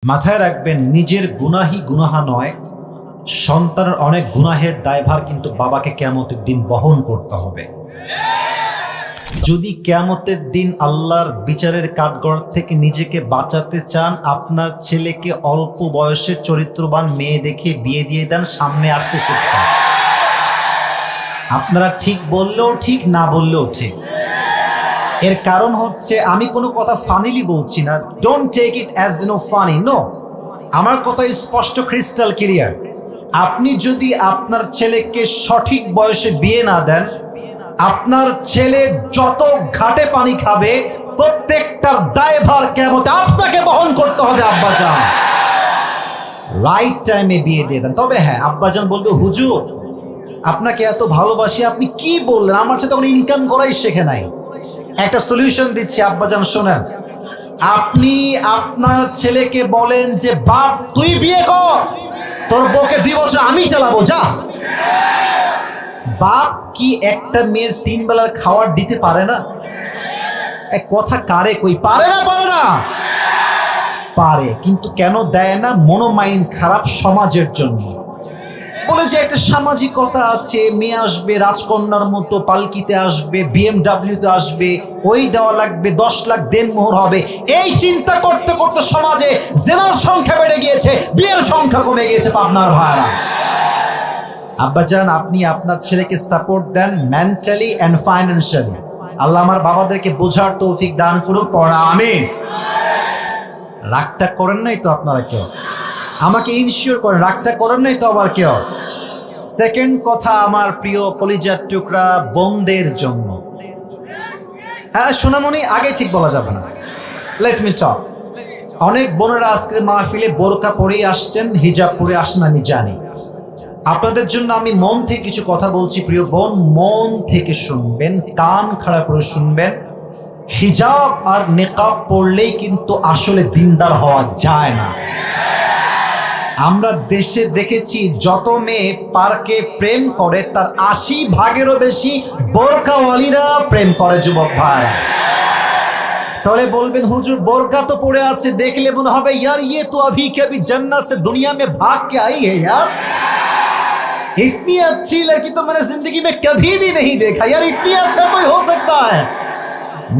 মাথায় রাখবেন, নিজের গুনাহই গুনাহা নয়, সন্তানের অনেক গুনাহের দায়ভার কিন্তু বাবাকে কিয়ামতের দিন বহন করতে হবে। যদি কিয়ামতের দিন আল্লাহর বিচারের কাঠগড় থেকে নিজেকে বাঁচাতে চান, আপনার ছেলেকে অল্প বয়সে চরিত্রবান মেয়ে দেখে বিয়ে দিয়ে দেন, সামনে আসতে শিক্ষা। আপনারা ঠিক বললেও ঠিক, না বললেও ঠিক। এর কারণ হচ্ছে, আমি কোনো কথা ফানিলি বলছি না, don't take it as funny, no. আমার কথা স্পষ্ট, ক্রিস্টাল ক্লিয়ার। আপনি যদি আপনার ছেলেকে সঠিক বয়সে বিয়ে না দেন, আপনার ছেলে যত ঘাটে পানি খাবে প্রত্যেকটার দায়ভার কিয়ামতে আপনাকে বহন করতে হবে। আব্বাজান রাইট টাইমে বিয়ে দিয়ে দেন। তবে হ্যাঁ, আব্বাজান বলবে, হুজুর আপনাকে এত ভালোবাসি, আপনি কি বললেন, আমার সাথে তখন ইনকাম করাই শেখে নাই। একটা সলিউশন দিচ্ছি আব্বাজান, শোনেন। আপনি আপনার ছেলেকে বলেন যে, বাপ তুই বিয়ে কর, তোর বউকে 2 বছর আমি চালাবো, যা। বাপ কি একটা মেয়ের 3 বেলার খাবার দিতে পারে না? এক কথা কারে কই, পারে না? পারে না? পারে, কিন্তু কেন দেয় না? মনোমাইন্ড খারাপ সমাজের জন্য। বলে যে একটা সামাজিকতা আছে, মেয়ে আসবে রাজকন্যার মতো, পালকিতে আসবে, BMW-তে আসবে, ওই দেওয়া লাগবে, 10 লাখ দেনমোহর হবে। এই চিন্তা করতে করতে সমাজে জেনার সংখ্যা বেড়ে গিয়েছে, বিয়ের সংখ্যা কমে গিয়েছে। পাবনার ভাইরা, আব্বাজান আপনি আপনার ছেলেকে সাপোর্ট দেন মেন্টালি অ্যান্ড ফাইন্যান্সিয়ালি। আল্লাহ আমার বাবাদেরকে বোঝার তৌফিক দান করুন, পড়া আমিন। রাগটা করেন নাই তো আপনারা কেউ? আমাকে ইনশিওর করেন, রাগটা করেন নাই তো আবার কেউ? সেকেন্ড কথা, আমার প্রিয় কলিজার টুকরা বোনদের জন্য, সোনামণি আগে ঠিক বলা যাবে না, লেট মি টক। অনেক বোনেরা আজকের মাহফিলে বোরকা পরেই আসছেন, হিজাব পরে আসেন, আমি জানি। আপনাদের জন্য আমি মন থেকে কিছু কথা বলছি, প্রিয় বোন, মন থেকে শুনবেন, কান খাড়া করে শুনবেন। হিজাব আর নেকাব পড়লেই কিন্তু আসলে দিনদার হওয়া যায় না। আমরা দেশে দেখেছি, যত মেয়ে পার্কে প্রেম করে তার 80 ভাগেরও বেশি বোরকাওয়ালিরা প্রেম করে। যুবক ভাই, তাহলে বলবেন, হুজুর বোরকা তো পড়ে আছে, দেখলে মনে হবে यार ये तो अभी के अभी जन्नत से दुनिया में भाग के आई है यार, इतनी अच्छी लड़की तो मैंने जिंदगी में कभी भी नहीं देखा यार, इतनी अच्छा कोई हो सकता है?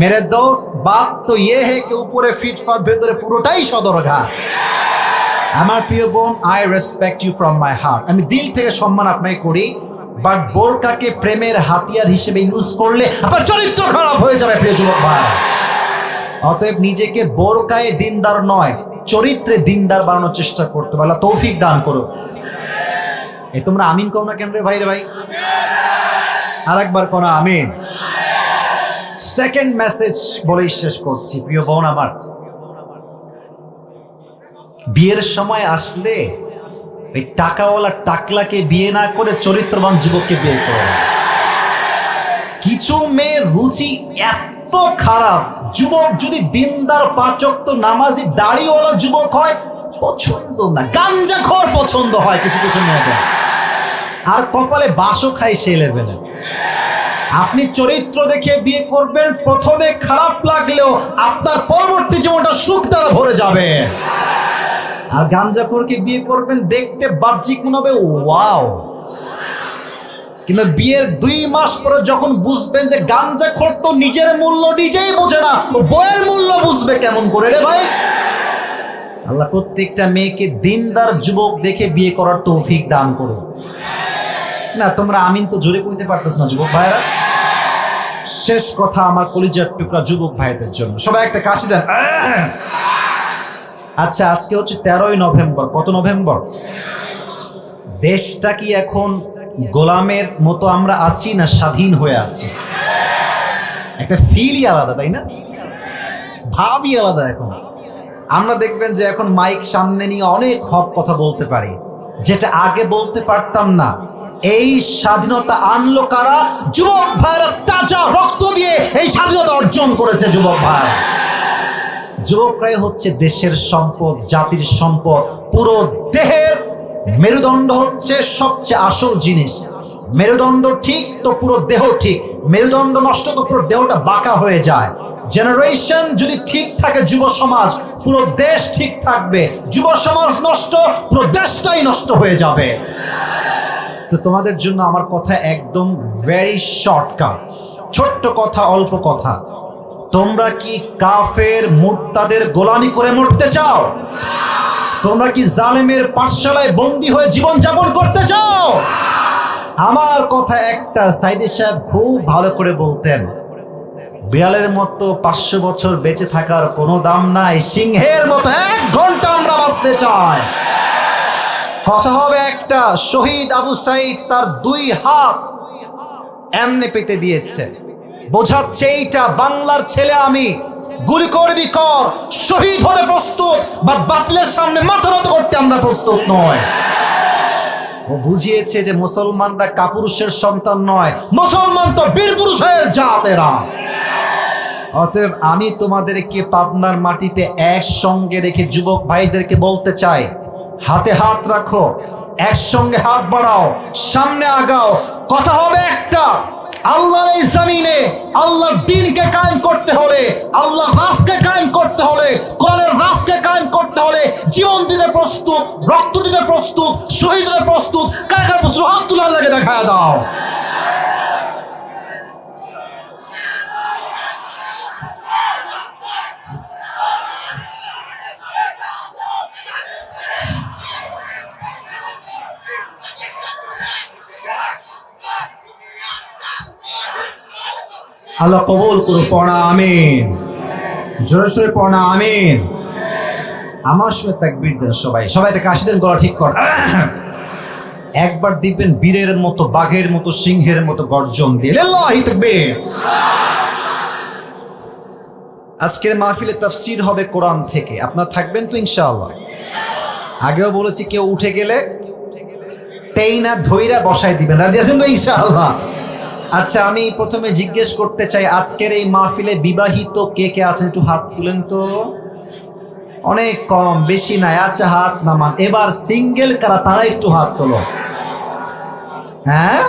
मेरे दोस्त, बात तो ये है कि ऊपरे फिटफाट ভেতরে পুরোটাই সদরঘাট। আমার প্রিয় বোন, I respect you from my heart, আমি দিল থেকে সম্মান আপনাকে করি, বাট বোরকাকে প্রেমের হাতিয়ার হিসেবে ইউজ করলে আপনার চরিত্র খারাপ হয়ে যাবে। প্রিয় যুবক ভাই, অতএব নিজেকে বোরকায় দিনদার নয়, চরিত্রে দিনদার বানানোর চেষ্টা করতে পারলে তৌফিক দান করো। এই তোমরা আমিন কও না কেন রে ভাই? রে ভাই, আরেকবার কোন আমিন। সেকেন্ড মেসেজ বলেই শেষ করছি, প্রিয় বোন আমার, বিয়ের সময় আসলে ওই টাকাওয়ালা টাকলাকে বিয়ে না করে চরিত্রবান যুবককে বিয়ে করে। কিছু মেয়ের রুচি এত খারাপ, যুবক যদি দিনদার, 5 ওয়াক্ত নামাজি, দাড়িওয়ালা যুবক হয় পছন্দ না, গাঞ্জাখোর পছন্দ হয় কিছু কিছু মেয়েদের, আর কপালে বাসও খায় সেই লেভেলে। আপনি চরিত্র দেখে বিয়ে করবেন, প্রথমে খারাপ লাগলেও আপনার পরবর্তী জীবনটা সুখ দ্বারা ভরে যাবে। আর গাঞ্জাখোরকে বিয়ে করবেন, দেখতে বাহ্যিক মনে হবে ওয়াও, কিন্তু বিয়ের 2 মাস পরে যখন বুঝবেন যে গাঞ্জাখোর তো নিজের মূল্য নিজেই বোঝে না, বইয়ের মূল্য বুঝবে কেমন করে রে ভাই? আল্লাহ প্রত্যেকটা মেয়েকে দিনদার যুবক দেখে বিয়ে করার তৌফিক দান করুন। না তোমরা আমিন তো জোরে কইতে পারতেছ না যুবক ভাইরা। শেষ কথা আমার কলিজার টুকরা যুবক ভাইদের জন্য, সবাই একটা কাশি দেন। আচ্ছা, আজকে হচ্ছে 13ই নভেম্বর। কত নভেম্বর? দেশটা কি এখন গোলামের মতো আমরা আছি, না স্বাধীন হয়ে আছি? একটা ফিলই আলাদা, তাই না? ভাবই আলাদা। এখন আমরা দেখবেন যে এখন মাইক সামনে নিয়ে অনেক হক কথা বলতে পারি, যেটা আগে বলতে পারতাম না। এই স্বাধীনতা আনলো কারা? যুবক ভাইরা তাজা রক্ত দিয়ে এই স্বাধীনতা অর্জন করেছে। যুবক ভাই, যুবকরাই হচ্ছে দেশের সম্পদ, জাতির সম্পদ। পুরো দেহের মেরুদণ্ড হচ্ছে সবচেয়ে আসল জিনিস। মেরুদণ্ড ঠিক তো পুরো দেহ ঠিক, মেরুদণ্ড নষ্ট তো পুরো দেহটা বাঁকা হয়ে যায়। জেনারেশন যদি ঠিক থাকে, যুব সমাজ, পুরো দেশ ঠিক থাকবে। যুব সমাজ নষ্ট, পুরো দেশটাই নষ্ট হয়ে যাবে। তো তোমাদের জন্য আমার কথা একদম ভেরি শর্টকাট, ছোট্ট কথা, অল্প কথা। তোমরা কি কাফের মুরতাদের গোলামি করে মরতে চাও? তোমরা কি জালেমের পাঠশালায় বন্দী হয়ে জীবন যাপন করতে চাও? আমার কথা একটা, সাইদি সাহেব খুব ভালো করে বলতেন, বিড়ালের মতো 500 বছর বেঁচে থাকার কোনো দাম নাই, সিংহের মতো 1 ঘন্টা আমরা বাঁচতে চাই। কথা হবে একটা, শহীদ আবু সাইদ তার 2 হাত এমনে পেতে দিয়েছে, বোঝাচ্ছে এইটা বাংলার ছেলে আমি, গুলি করবি কর, শহীদ হতে প্রস্তুত, বা বাতিলের সামনে মাথা নত করতে আমরা প্রস্তুত নয়। ও বুঝিয়েছে যে মুসলমানরা কাপুরুষের সন্তান নয়, মুসলমান তো বীর পুরুষের জাতেরা। অতএব আমি তোমাদেরকে পাবনার মাটিতে একসঙ্গে রেখে যুবক ভাইদেরকে বলতে চাই, হাতে হাত রাখো, একসঙ্গে হাত বাড়াও, সামনে আগাও। কথা হবে একটা, আল্লাহর এই জমিনে আল্লাহর দ্বীনকে কায়েম করতে হলে, আল্লাহর রাষ্ট্রকে কায়েম করতে হলে, কোরআনের রাষ্ট্রকে কায়েম করতে হলে জীবন দিতে প্রস্তুত, রক্ত দিতে প্রস্তুত, শহীদ হতে প্রস্তুত। কার প্রস্তুত? হাত তুলে আল্লাহকে দেখায় দাও। আল্লাহ কবুল করুন, পড়া আমিন, জোরে সোরে পড়া আমিন। আমার সঙ্গে তাকবীর দেন সবাই, সবাই একটা কাশি দেন, গলা ঠিক কর। একবার দিবেন বীরের মতো, বাঘের মতো, সিংহের মতো গর্জন দিয়ে, লিল্লাহি তাকবীর। আজকের মাহফিলে তাফসীর হবে কোরআন থেকে, আপনারা থাকবেন তো ইনশাআল্লাহ? আগেও বলেছি, কেউ উঠে গেলে টেইনা ধইরা বসায় দিবেন, রাজি আছেন তো ইনশাআল্লাহ? আচ্ছা, আমি প্রথমে জিজ্ঞেস করতে চাই, আজকের এই মাহফিলে বিবাহিত কে কে আছেন একটু হাত তুলেন তো। অনেক কম, বেশি নাই। আচ্ছা, হাত নামান। এবার সিঙ্গেল কারা, তারা একটু হাত তোলো। হ্যাঁ,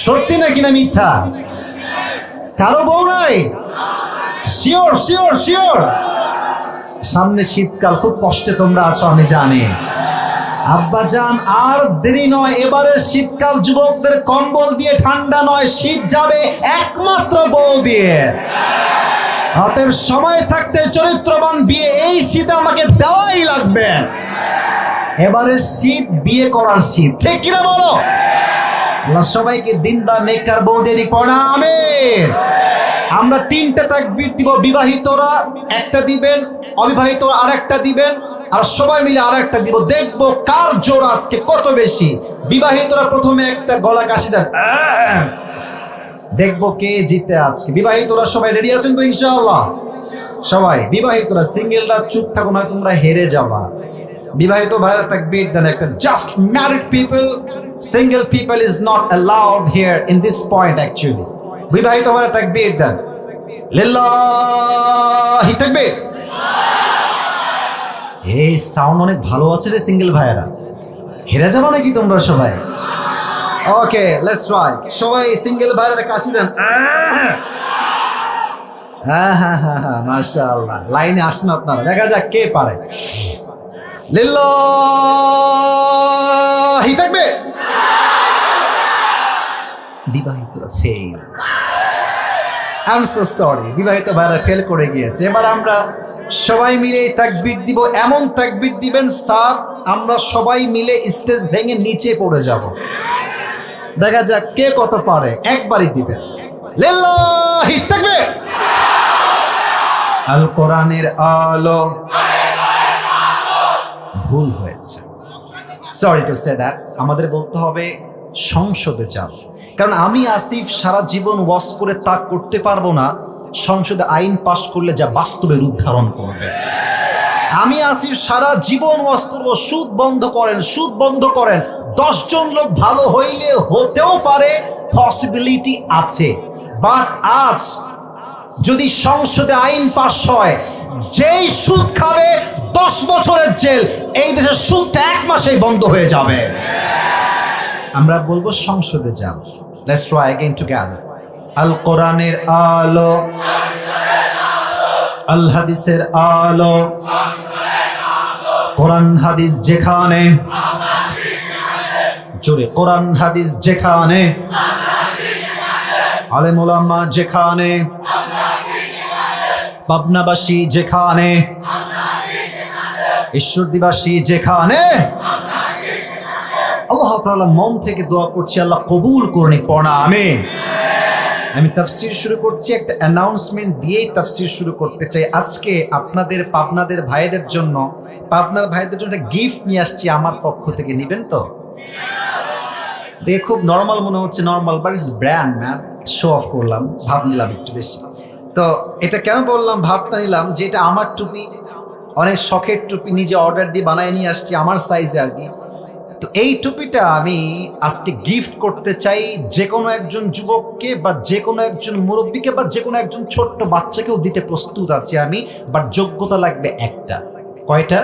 সত্যি নাকি না মিথ্যা? কারো বউ নাই? Sure sure sure? সামনে শীতকাল, খুব কষ্টে তোমরা আছো আমি জানি। আব্বাজান আর দেরি নয়, এবারে শীতকাল যুবকদের কম্বল দিয়ে ঠান্ডা নয়, শীত যাবে একমাত্র বউ দিয়ে। অতএব সময় থাকতে চরিত্রবান বিয়ে এই শীতে আমাকে দেওয়াই লাগবে। এবারে শীত বিয়ে করার শীত, ঠিক কিনা বলো? আল্লাহ সবাইকে দিনদার নেককার বউ দিয়ে পড়া আমিন। আমরা 3টা তাকবীর দিব, বিবাহিতরা একটা দিবেন, অবিবাহিতরা আরেকটা দিবেন, আর সবাই মিলে আরেকটা দিব। দেখবো কার জোর আজকে কত বেশি। বিবাহিতরা প্রথমে একটা গলা কাশি দেন, দেখবো কে জিতে আজকে। বিবাহিতরা সবাই রেডি আছেন তো ইনশাআল্লাহ? সবাই বিবাহিতরা, সিঙ্গেলরা চুপ থাকো না, তোমরা হেরে যাবা। বিবাহিত ভাইরা তাকবীর দেন একটা। Just married people, single people is not allowed here in this point actually. বিবাহিত ভাইরা তাকবীর দেন, লিল্লাহি তাকবীর। এই সাউন্ড অনেক ভালো আছে রে সিঙ্গেল ভাইরা, হেরে যাবো নাকি তোমরা সবাই? ওকে, লেটস ট্রাই। সবাই সিঙ্গেল ভাইরা কাশি দেন। হ্যাঁ হ্যাঁ হ্যাঁ হ্যাঁ, মাশাআল্লাহ। লাইনে আসেন আপনারা, দেখা যাক কে পারে। লিল্লাহি তাকবীর। বিবাহিতরা fail. I am so sorry, বিবাহিত ভাইরা ফেল করে গিয়েছে। এবার আমরা সবাই মিলে তাকবীর দিব, এমন তাকবীর দিবেন স্যার আমরা সবাই মিলে স্টেজ ভেঙে নিচে পড়ে যাব। দেখা যাক কে কত পারে, একবারই দিবেন। লিল্লাহি তাকবীর। আল কোরআনের আলো। ভুল হয়েছে, সরি টু সে দ্যাট। আমাদের বলতে হবে সংসদে যাব, কারণ আমি আসিফ সারা জীবন ওয়াজ করে তা করতে পারবো না সংসদে আইন পাশ করলে যা বাস্তবে রূপ ধারণ করবে। আমি আসিফ সারা জীবন ওয়াজ করবো, সুদ বন্ধ করেন, সুদ বন্ধ করেন। 10 জন লোক ভালো হইলে হতেও পারে, পসিবিলিটি আছে। বাট আজ যদি সংসদে আইন পাশ হয়, যেই সুদ খাবে 10 বছরের জেল, এই দেশের সুদটা 1 মাসেই বন্ধ হয়ে যাবে। আমরা বলবো সংসদে যাও। Let's try again together. আল কোরআনের আলো। আল হাদিসের আলো, কোরআন হাদিস যেখানে, জোরে কোরআন হাদিস যেখানে, আলেম ওলামা যেখানে, পাবনাবাসী যেখানে, ঈশ্বরদীবাসী যেখানে, আল্লাহ তাআলা মন থেকে দোয়া করছি, আল্লাহ কবুল করুন। পড়া আমিন। আমি তাফসীর শুরু করছি, একটা অ্যানাউন্সমেন্ট দিয়েই তাফসীর শুরু করতে চাই। আজকে আপনাদের পাবনাদের ভাইদের জন্য, পাবনার ভাইদের জন্য একটা গিফট নিয়ে আসছি আমার পক্ষ থেকে। নেবেন তো? দেখে খুব নর্মাল মনে হচ্ছে, normal but it's brand man. Show off করলাম, ভাব নিলাম একটু বেশি। তো এটা কেন বললাম, ভাবটা নিলাম যে এটা আমার টুপি, অনেক শখের টুপি, নিজে অর্ডার দিয়ে বানায় নিয়ে আসছি আমার সাইজে আর কি। তো এই টুপিটা আমি আজকে গিফট করতে চাই যে কোনো একজন যুবককে, বা যে কোনো একজন মুরব্বীকে, বা যে কোনো একজন ছোট্ট বাচ্চাকেও দিতে প্রস্তুত আছি আমি। বাট যোগ্যতা লাগবে একটা। কয়টা?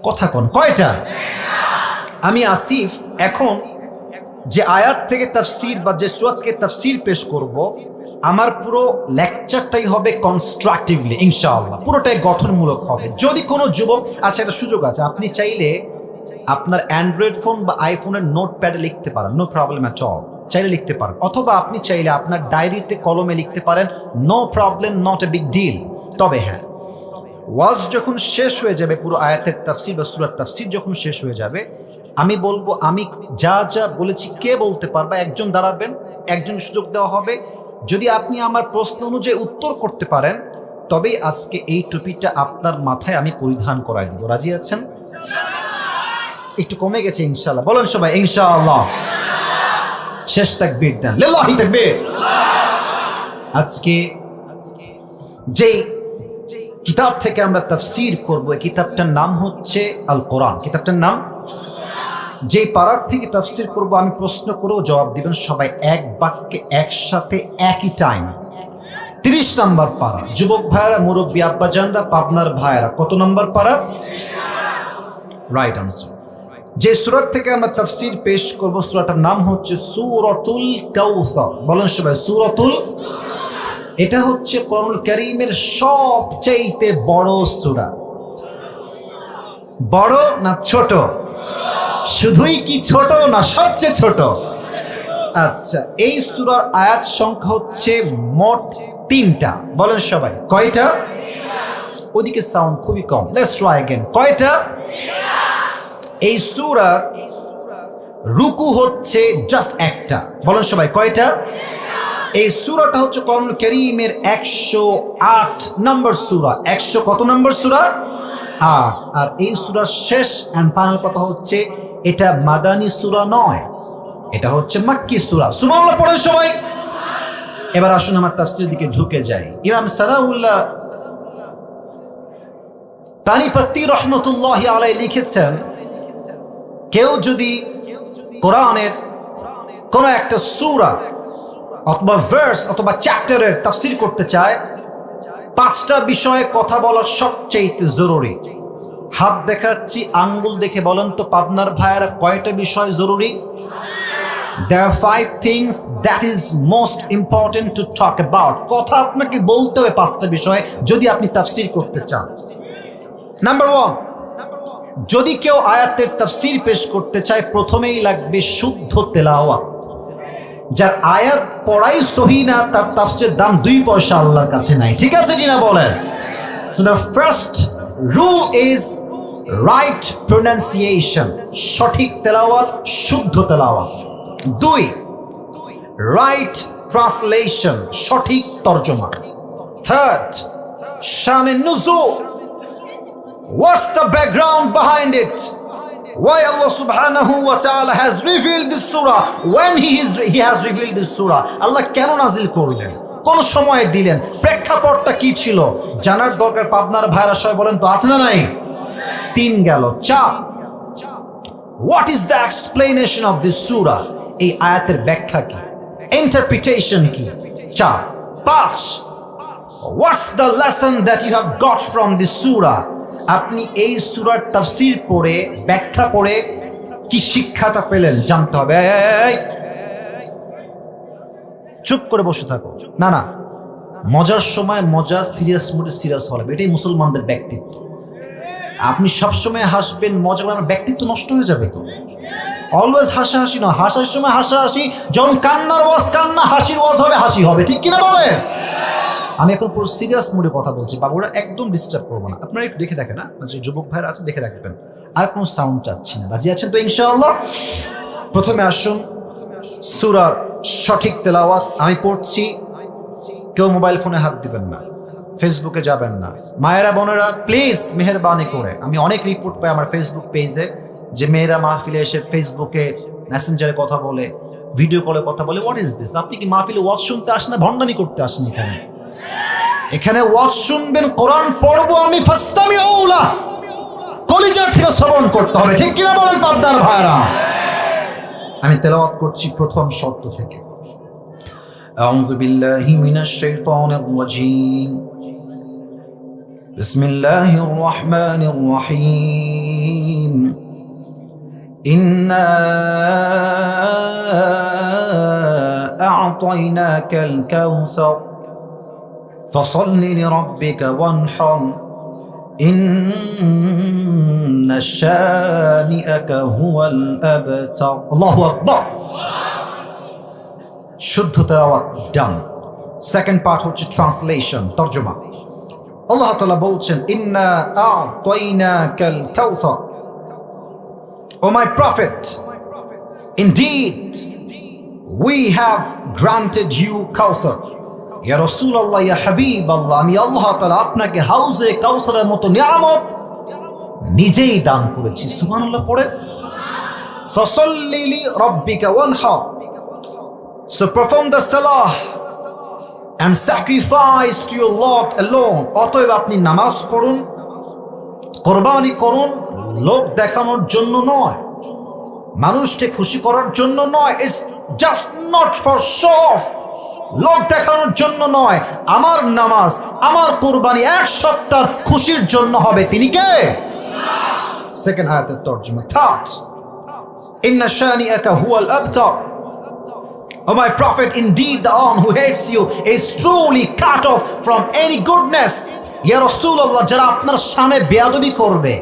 কথা কোন কয়টা? আমি আসিফ এখন যে আয়াত থেকে তাফসীর বা যে সূরা থেকে তাফসীর পেশ করব, আমার পুরো লেকচারটাই হবে কনস্ট্রাকটিভলি ইনশাআল্লাহ, পুরোটাই গঠনমূলক হবে। যদি কোনো যুবক, আচ্ছা একটা সুযোগ আছে, আপনি চাইলে আপনার অ্যান্ড্রয়েড ফোন বা আইফোনের নোটপ্যাডে লিখতে পারেন, নো প্রবলেম অ্যাট অল, চাইলে লিখতে পারেন। অথবা আপনি চাইলে আপনার ডায়েরিতে কলমে লিখতে পারেন, no problem, not a big deal. তবে হ্যাঁ, ওয়াজ যখন শেষ হয়ে যাবে, পুরো আয়াতের তাফসীর বা সূরার তাফসীর যখন শেষ হয়ে যাবে, আমি বলবো আমি যা যা বলেছি কে বলতে পারবা, একজন দাঁড়াবেন, একজন সুযোগ দেওয়া হবে। যদি আপনি আমার প্রশ্ন অনুযায়ী উত্তর করতে পারেন, তবেই আজকে এই টুপিটা আপনার মাথায় আমি পরিধান করাই দিব। রাজি আছেন? একটু কমে গেছে ইনশাআল্লাহ, বলেন সবাই ইনশাআল্লাহ। শেষ তাকবীর দেন, লিল্লাহি তাকবীর। আজকে যেই কিতাব থেকে আমরা তাফসীর করব, এই কিতাবটার নাম হচ্ছে আল কোরআন। কিতাবটার নাম, যে পারার থেকে তাফসীর করব আমি প্রশ্ন করেও জবাব দিবেন সবাই এক বাক্যে একসাথে একই টাইম। 30 নম্বর পারা। যুবক ভাইয়েরা, মুরব্বী আব্বাজানরা, পাবনার ভাইয়েরা, কত নম্বর পারা? Right answer. যে সূরার থেকে আমরা তাফসীর পেশ করব, সূরাটার নাম হচ্ছে সূরাতুল কাউসার। বলেন সবাই সূরাতুল। এটা হচ্ছে কোরআনুল কারীমের সবচেয়ে বড় সূরা। বড় না ছোট? শুধুই কি ছোট না সবচেয়ে ছোট? আচ্ছা, এই সূরার আয়াত সংখ্যা হচ্ছে মোট 3টা। বলেন সবাই কয়টা? ওদিকে সাউন্ড খুবই কম, লেটস ট্রাই अगेन। কয়টা? এই সূরার রুকু হচ্ছে জাস্ট একটা। বলেন সবাই কয়টা? এই সূরাটা হচ্ছে কোরআনুল কারীমের 108 নম্বর সূরা। 100 কত নম্বর সূরা? 8। আর এই সূরার শেষ এন্ড ফাইনাল কথা হচ্ছে, এটা মাদানী সূরা নয়, এটা হচ্ছে মাক্কি সূরা। সুবহানাল্লাহ পড়েন সবাই। এবার আসুন আমার তাফসীরের দিকে ঢুকে যাই। ইমাম সানাউল্লাহ তানিপত্তি রহমতুল্লাহি আলাইহি লিখেছেন, কেউ যদি কোরআনের কোন একটা সূরা অথবা ভার্স অথবা চ্যাপ্টারের তাফসীর করতে চায়, 5টা বিষয়ে কথা বলা সবচেয়ে জরুরি। হাত দেখাচ্ছি, আঙ্গুল দেখে বলেন তো পাবনার ভাইয়েরা কয়টা বিষয় জরুরি? There are 5 things that is most important to talk about. কথা আপনাকে বলতে হবে 5টা বিষয় যদি আপনি তাফসীর করতে চান। নাম্বার 1, যদি কেউ আয়াতের তাফসীর পেশ করতে চায়, প্রথমেই লাগবে শুদ্ধ তেলাওয়াত। যার আয়াত পড়াই সহি না, তার তাফসীরের দাম 2 পয়সা আল্লাহর কাছে নাই। ঠিক আছে কিনা বলেন? So the first rule is right pronunciation, সঠিক তেলাওয়াত, শুদ্ধ তেলাওয়াত। 2, right translation, সঠিক তরজমা। 3rd, Shaan নুজুল, what's the background behind it? Why Allah subhanahu wa ta'ala has revealed this surah when he has revealed this surah? Allah কেন নাজিল করলেন, কোন সময়ে দিলেন, প্রেক্ষাপটটা কি ছিল, জানার দরকার। পাবনার ভাইরা সবাই বলেন তো আছে না নাই? 3 গেল। 4, what is the explanation of this surah? এই আয়াতের ব্যাখ্যা কি, ইন্টারপ্রিটেশন কি? 4, 5, what's the lesson that you have got from this surah? আপনি এই সূরার তাফসীর পড়ে, ব্যাখ্যা পড়ে কি শিক্ষাটা পেলেন জানতে হবে। চুপ করে বসে থাকো, না না মজার সময় মজা, সিরিয়াস মুডে সিরিয়াস হলে, এটাই মুসলমানদের ব্যক্তিত্ব। আপনি সবসময় হাসবেন, মজা করার ব্যক্তিত্ব নষ্ট হয়ে যাবে তো। অলওয়েজ হাসাহাসি না, হাসার সময় হাসাহাসি, যখন কান্নার ওয়াজ কান্না, হাসির ওয়াজ হবে হাসি হবে, ঠিক কিনা বলে? আমি এখন পুরো সিরিয়াস মুডে কথা বলছি, বাবুরা একদম ডিস্টার্ব করবো না। আপনারা একটু দেখে দেখেন, না যে যুবক ভাইরা আছে দেখে রাখবেন, আর কোনো সাউন্ড চাচ্ছি না। রাজি আছেন তো ইনশাআল্লাহ? প্রথমে আসুন সূরার সঠিক তেলাওয়াত আমি পড়ছি। কেউ মোবাইল ফোনে হাত দিবেন না, ফেসবুকে যাবেন না। মায়েরা বোনেরা প্লিজ মেহেরবানি করে, আমি অনেক রিপোর্ট পাই আমার ফেসবুক পেজে যে মেয়েরা মাহফিলে এসে ফেসবুকে মেসেঞ্জারে কথা বলে, ভিডিও কলে কথা বলে। What is this? আপনি কি মাহফিলে ওয়াজ শুনতে আসেন না ভণ্ডামি করতে আসেন? এখানে ওয়াজ শুনবেন, কোরআন পড়বো আমি, ফাস্তামিউ লাহ, কলিজার থেকে শ্রবণ করতে হবে, ঠিক কিনা বলেন পাবনার ভাইরা? আমি তেলাওয়াত করছি প্রথম শর্ত থেকে। আউযু বিল্লাহি মিনাশ শাইতানির রাজীম। বিসমিল্লাহির রহমানির রহিম। ইন্না আ'তাইনাকাল কাউসার ফাসাল্লি লিরাব্বিকা ওয়ানহার ইন্না শানিআকা হুয়াল আবতার। আল্লাহু আকবার। শুদ্ধ তেলাওয়াত ডান। সেকেন্ড পার্ট হচ্ছে ট্রান্সলেশন, তরজমা। আল্লাহ তাআলা বলছেন, ইন্না আ'তাইনাকাল কাউসার, o my prophet, indeed we have granted you কাউসার। ইয়া রাসূলুল্লাহ, ইয়া হাবিবাল্লাহ, আমি আল্লাহ তাআলা আপনাকে হাউজে কাউসারের মতো নিয়ামত নিজেই দান করেছি। সুবহানাল্লাহ পড়ে। ফাসাল্লি লিরাব্বিকা ওয়ানহার, so perform the salah and sacrifice to your Lord alone. অতএব আপনি নামাজ পড়ুন, কোরবানি করুন, লোক দেখানোর জন্য নয়, মানুষকে খুশি করার জন্য নয়। It's just not for show off, লোক দেখানোর জন্য নয়। আমার নামাজ, আমার কোরবানি এক সপ্তাহ খুশির জন্য হবে। তিনি কে? সেকেন্ড আয়াতের তরজমা। থার্ড, ইন্না শানিআকা হুয়াল আবতার, O my prophet, indeed the one who hates you is truly cut off from any goodness. Ya Rasulullah, যারা আপনার সামনে বেয়াদবি করবে,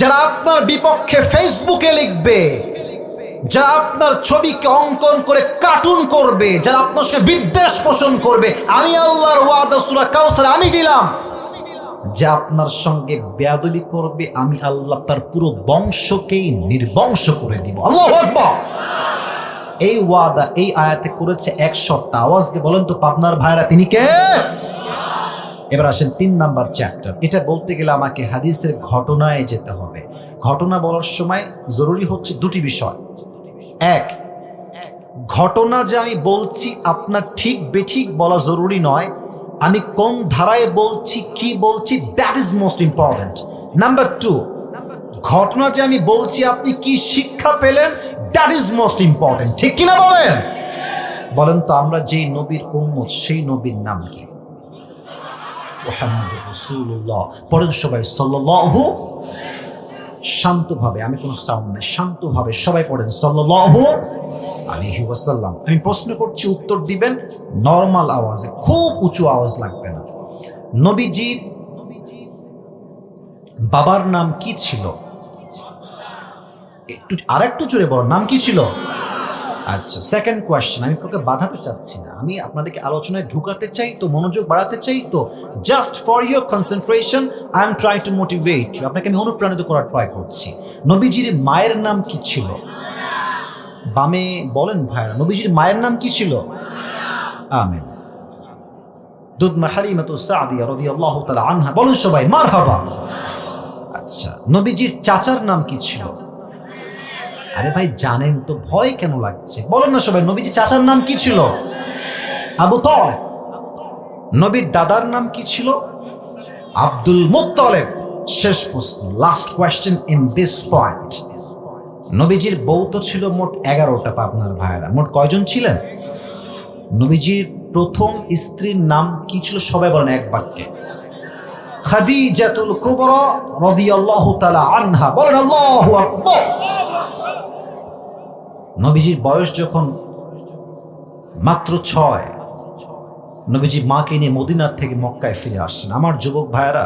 যারা আপনার বিপক্ষে ফেসবুকে লিখবে, যারা আপনার ছবিকে অঙ্কন করে কার্টুন করবে, যারা আপনার সঙ্গে বিদ্বেষ পোষণ করবে, আমি আল্লাহর ওয়াদা সূরা কাউসার আমি দিলাম, যে আপনার সঙ্গে বেয়াদবি করবে, আমি আল্লাহ তার পুরো বংশকেই নির্বংশ করে দিব। আল্লাহু আকবার। এই ওয়াদা এই আয়াতে করেছে এক সপ্তাহ। আওয়াজ দিয়ে বলেন তো পাবনার ভাইরা, তিনি কে? এবার আসেন 3 নাম্বার চ্যাপ্টার। এটা বলতে গেলে আমাকে হাদিসের ঘটনায় যেতে হবে। ঘটনা বলার সময় জরুরি হচ্ছে দুটি বিষয়। এক, ঘটনা যে আমি বলছি আপনার ঠিক বেঠিক বলা জরুরি নয়, আমি কোন ধারায় বলছি, কি বলছি, that is most important. Number 2, ঘটনা যে আমি বলছি আপনি কি শিক্ষা পেলেন, দ্যাট ইজ মোস্ট ইম্পর্টেন্ট, ঠিক কিনা বলেন? বলেন তো আমরা যেই নবীর উম্মত, সেই নবীর নাম কি? মুহাম্মদুর রাসূলুল্লাহ। পড়েন সবাই সাল্লাল্লাহু। শান্তভাবে, আমি কোনো সাউন্ড নাই, শান্তভাবে সবাই পড়েন সাল্লাল্লাহু আলাইহি ওয়াসাল্লাম। আমি প্রশ্ন করছি, উত্তর দিবেন নরমাল আওয়াজে, খুব উঁচু আওয়াজ লাগবে না। নবীজির বাবার নাম কি ছিল? একটু আরেকটু জোরে বলো, নাম কি ছিল? আচ্ছা, সেকেন্ড কোয়েশ্চেন। আমি কাউকে বাধাতে চাচ্ছি না, আমি আপনাদেরকে আলোচনায় ঢুকাতে চাই তো, মনোযোগ বাড়াতে চাই তো। Just for your concentration I am trying to motivate you, আপনাকে আমি অনুপ্রাণিত করার ট্রাই করছি। নবীজির মায়ের নাম কি ছিল? বামে বলেন ভাইরা, নবীজির মায়ের নাম কি ছিল? আমিন। দুধমা হালিমাতু সাদিয়া রাদিয়াল্লাহু তাআলা আনহা, বলেন সবাই মারহাবা। আচ্ছা, নবীজির চাচার নাম কি ছিল? আরে ভাই জানেন তো, ভয় কেন লাগছে? বলেন না সবাই, নবীজি চাচার নাম কি ছিল? আবু তালেব। নবীর দাদার নাম কি ছিল? Abdul Muttalib. শেষ প্রশ্ন, last question in this point. নবীজির বউ তো ছিল মোট 11টা। পাবনার ভাইরা, মোট কয়জন ছিলেন? নবীজির প্রথম স্ত্রীর নাম কি ছিল? সবাই বলেন এক বাক্যে। খাদিজাতুল কুবরা রাদিয়াল্লাহু তাআলা আনহা। বলেন আল্লাহু আকবার। নবীজির বয়স যখন মাত্র 6, নবীজি মাকে নিয়ে মদিনার থেকে মক্কায় ফিরে আসছেন। আমার যুবক ভাইয়েরা,